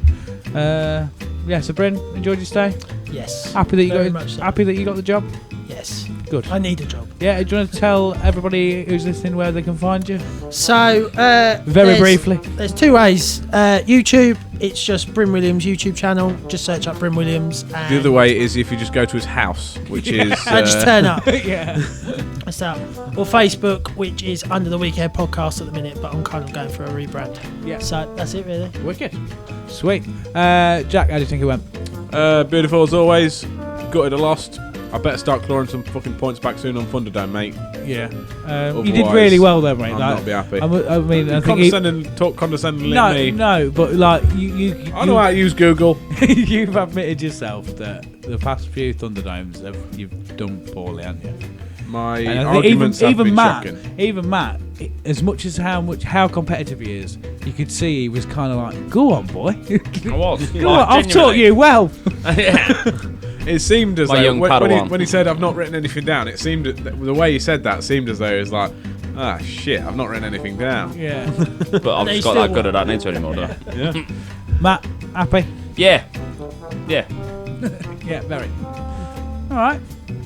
Yeah. So Bryn, enjoyed your stay? Yes. Happy that you Very got much so. happy that you got the job? Yes. Good. I need a job. Yeah. Do you want to tell everybody who's listening where they can find you? So, Very briefly. There's two ways. YouTube, it's just Bryn Williams' YouTube channel. Just search up Bryn Williams. And The other way is if you just go to his house, which is. I just turn up. Yeah. That's that. Or Facebook, which is Under the Weekend Podcast at the minute, but I'm kind of going for a rebrand. Yeah. So that's it, really. Wicked. Sweet. Jack, how do you think it went? Beautiful as always. Gutted I lost. I better start clawing some fucking points back soon on Thunderdome, mate. Yeah. You did Otherwise, really well there, mate. I'll Like, not be happy. I mean, I think Talk condescendingly no, at me. no, but like I know how to use Google. you've admitted yourself that the past few Thunderdomes you've done poorly, haven't you? My And I think arguments have been Matt, shocking. even Matt, as much as how competitive he is, you could see he was kind of like, "Go on, boy, I was. go on, I've taught you well." It seemed as My though young when Padawan. he said I've not written anything down, it seemed the way he said that seemed as though he was like, ah shit, I've not written anything down. Yeah, But I've just got that good at that. I need to anymore, do I? Yeah. Matt, happy? Yeah. Yeah. Yeah, very. All right,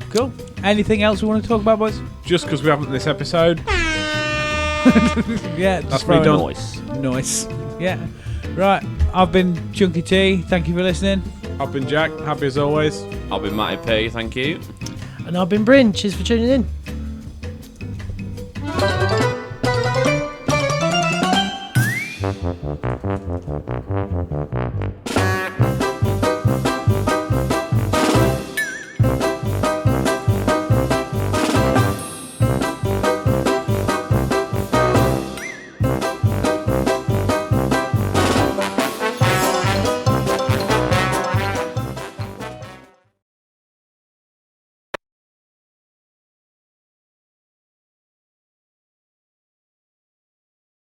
cool. Anything else we want to talk about, boys? Just because we haven't this episode, Yeah, that's just me done. Nice. Nice. Yeah. Right. I've been Chunky T. Thank you for listening. I've been Jack, happy as always. I'll be Matty P. Thank you. And I've been Bryn. Cheers for tuning in.